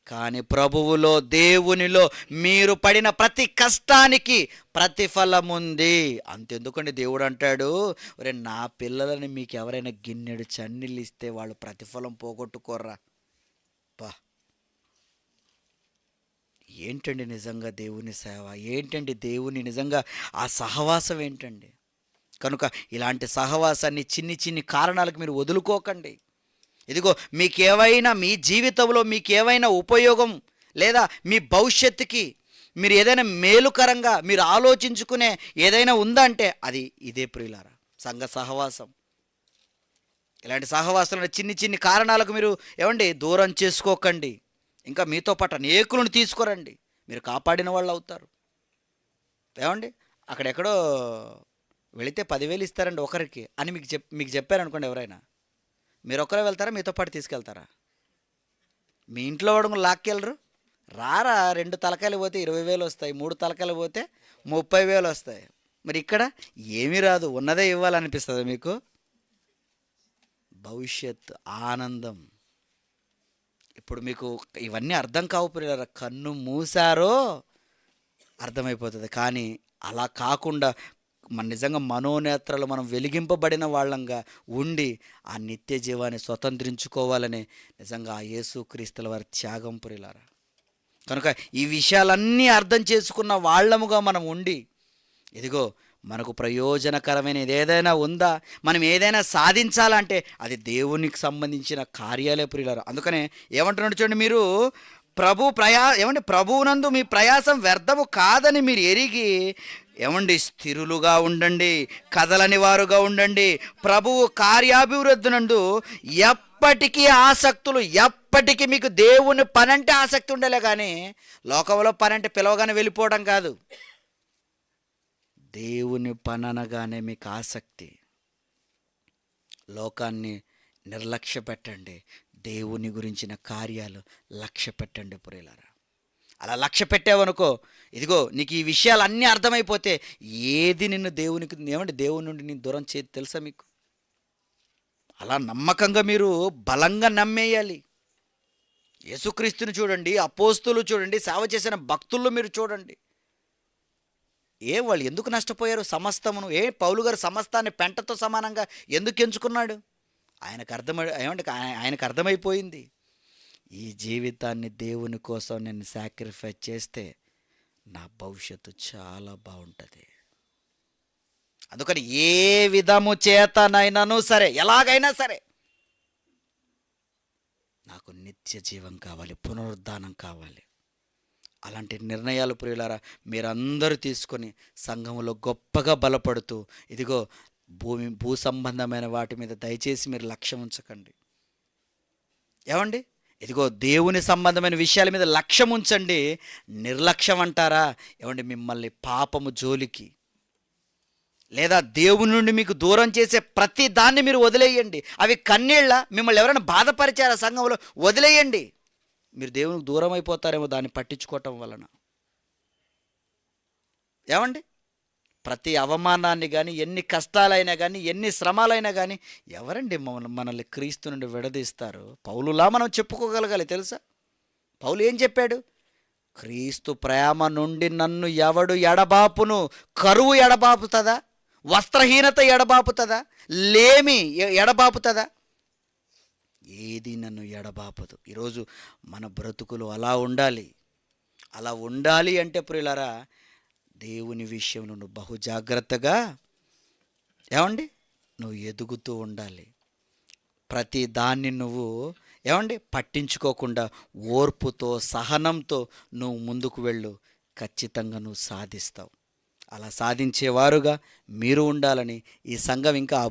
కానీ ప్రభువులో, దేవునిలో మీరు పడిన ప్రతి కష్టానికి ప్రతిఫలం ఉంది. అంతెందుకండి, దేవుడు అంటాడు, ఒరే నా పిల్లలని మీకు ఎవరైనా గిన్నెడు చన్నీళ్ళు ఇస్తే వాళ్ళు ప్రతిఫలం పోగొట్టుకోర్రా. పా, ఏంటండి నిజంగా దేవుని సేవ, ఏంటండి దేవుని నిజంగా ఆ సహవాసం ఏంటండి. కనుక ఇలాంటి సహవాసాన్ని చిన్ని కారణాలకు మీరు వదులుకోకండి. ఇదిగో మీకేవైనా మీ జీవితంలో మీకేవైనా ఉపయోగం లేదా మీ భవిష్యత్తుకి మీరు ఏదైనా మేలుకరంగా మీరు ఆలోచించుకునే ఏదైనా ఉందంటే అది ఇదే ప్రియులారా, సంఘ సహవాసం. ఇలాంటి సహవాసాలను చిన్ని కారణాలకు మీరు ఏమండి దూరం చేసుకోకండి. ఇంకా మీతో పాటు అనేకులను తీసుకురండి, మీరు కాపాడిన వాళ్ళు అవుతారు. ఏమండి అక్కడెక్కడో వెళితే 10,000 ఇస్తారండి ఒకరికి అని మీకు చెప్పారనుకోండి ఎవరైనా, మీరు ఒక్కరే వెళ్తారా, మీతో పాటు తీసుకెళ్తారా? మీ ఇంట్లో వాడు లాక్కెళ్ళరు. రారా, 2 తలకాయలు పోతే 20,000 వస్తాయి, 3 తలకాయలు పోతే 30,000 వస్తాయి. మరి ఇక్కడ ఏమీ రాదు, ఉన్నదే ఇవ్వాలనిపిస్తుంది మీకు. భవిష్యత్ ఆనందం. ఇప్పుడు మీకు ఇవన్నీ అర్థం కావు ప్రియులారా, కన్ను మూసారో అర్థమైపోతుంది. కానీ అలా కాకుండా మన నిజంగా మనోనేత్రాలు మనం వెలిగింపబడిన వాళ్ళంగా ఉండి ఆ నిత్య జీవాన్ని స్వతంత్రించుకోవాలని నిజంగా ఆ యేసుక్రీస్తుల వారి త్యాగం ప్రియులారా. కనుక ఈ విషయాలన్నీ అర్థం చేసుకున్న వాళ్ళముగా మనం ఉండి, ఇదిగో మనకు ప్రయోజనకరమైనది ఏదైనా ఉందా, మనం ఏదైనా సాధించాలంటే అది దేవునికి సంబంధించిన కార్యాలే ప్రియులారా. అందుకనే ఏమంటున్నాడు చూడండి, మీరు ప్రభువునందు మీ ప్రయాసం వ్యర్థము కాదని మీరు ఎరిగి ఏమండి స్థిరులుగా ఉండండి, కదలని వారుగా ఉండండి. ప్రభువు కార్యాభివృద్ధి నందు ఎప్పటికీ ఆసక్తులు, ఎప్పటికీ మీకు దేవుని పనంటే ఆసక్తి ఉండలే. కానీ లోకంలో పనంటే పిలవగానే వెళ్ళిపోవడం కాదు, దేవుని పననగానే మీకు ఆసక్తి. లోకాన్ని నిర్లక్ష్య పెట్టండి, దేవుని గురించిన కార్యాలు లక్ష్య పెట్టండి ప్రియులారా. అలా లక్ష్య పెట్టావనుకో, ఇదిగో నీకు ఈ విషయాలు అన్నీ అర్థమైపోతే ఏది నిన్ను దేవుని నుండి నేను దూరం చేసి తెలుసా మీకు. అలా నమ్మకంగా మీరు బలంగా నమ్మేయాలి. యేసుక్రీస్తుని చూడండి, అపోస్తులు చూడండి, సేవ చేసిన భక్తుల్లో మీరు చూడండి. వాళ్ళు ఎందుకు నష్టపోయారు సమస్తమును? పౌలు గారు సమస్తాన్ని పెంటతో సమానంగా ఎందుకు ఎంచుకున్నాడు? ఆయనకు అర్థమైపోయింది, ఈ జీవితాన్ని దేవుని కోసం నేను సాక్రిఫైస్ చేస్తే నా భవిష్యత్తు చాలా బాగుంటుంది. అందుకని ఏ విధము చేతనైనాను సరే, ఎలాగైనా సరే నాకు నిత్య జీవం కావాలి, పునరుద్ధానం కావాలి. అలాంటి నిర్ణయాలు ప్రియులారా మీరందరూ తీసుకొని సంఘంలో గొప్పగా బలపడుతూ, ఇదిగో భూ సంబంధమైన వాటి మీద దయచేసి మీరు లక్ష్యం ఉంచకండి. ఏమండి ఇదిగో దేవుని సంబంధమైన విషయాల మీద లక్ష్యం ఉంచండి. నిర్లక్ష్యం అంటారా? ఏమండి మిమ్మల్ని పాపము జోలికి లేదా దేవుని నుండి మీకు దూరం చేసే ప్రతి దాన్ని మీరు వదిలేయండి. అవి కన్నీళ్ళ, మిమ్మల్ని ఎవరైనా బాధపరిచారా సంఘంలో, వదిలేయండి. మీరు దేవునికి దూరం అయిపోతారేమో దాన్ని పట్టించుకోవటం వలన. ఏమండి? ప్రతి అవమానాన్ని కానీ, ఎన్ని కష్టాలైనా కానీ, ఎన్ని శ్రమలైనా కానీ, ఎవరండి మనల్ని క్రీస్తు నుండి విడదీస్తారు? పౌలులా మనం చెప్పుకోగలగాలి తెలుసా? పౌలు ఏం చెప్పాడు? క్రీస్తు ప్రేమ నుండి నన్ను ఎవడు ఎడబాపును? కరువు ఎడబాపుతుందా? వస్త్రహీనత ఎడబాపుతుందా? లేమి ఎడబాపుతుందా? ఏది నన్ను ఎడబాపదు. ఈరోజు మన బ్రతుకులు అలా ఉండాలి. అలా ఉండాలి అంటే ప్రియులారా, దేవుని విషయంలో నువ్వు బహు జాగ్రత్తగా ఏమండి నువ్వు ఎదుగుతూ ఉండాలి. ప్రతి దాన్ని నువ్వు ఏమండి పట్టించుకోకుండా ఓర్పుతో సహనంతో నువ్వు ముందుకు వెళ్ళు. ఖచ్చితంగా నువ్వు సాధిస్తావు. అలా సాధించేవారుగా మీరు ఉండాలని ఈ సంఘం ఇంకా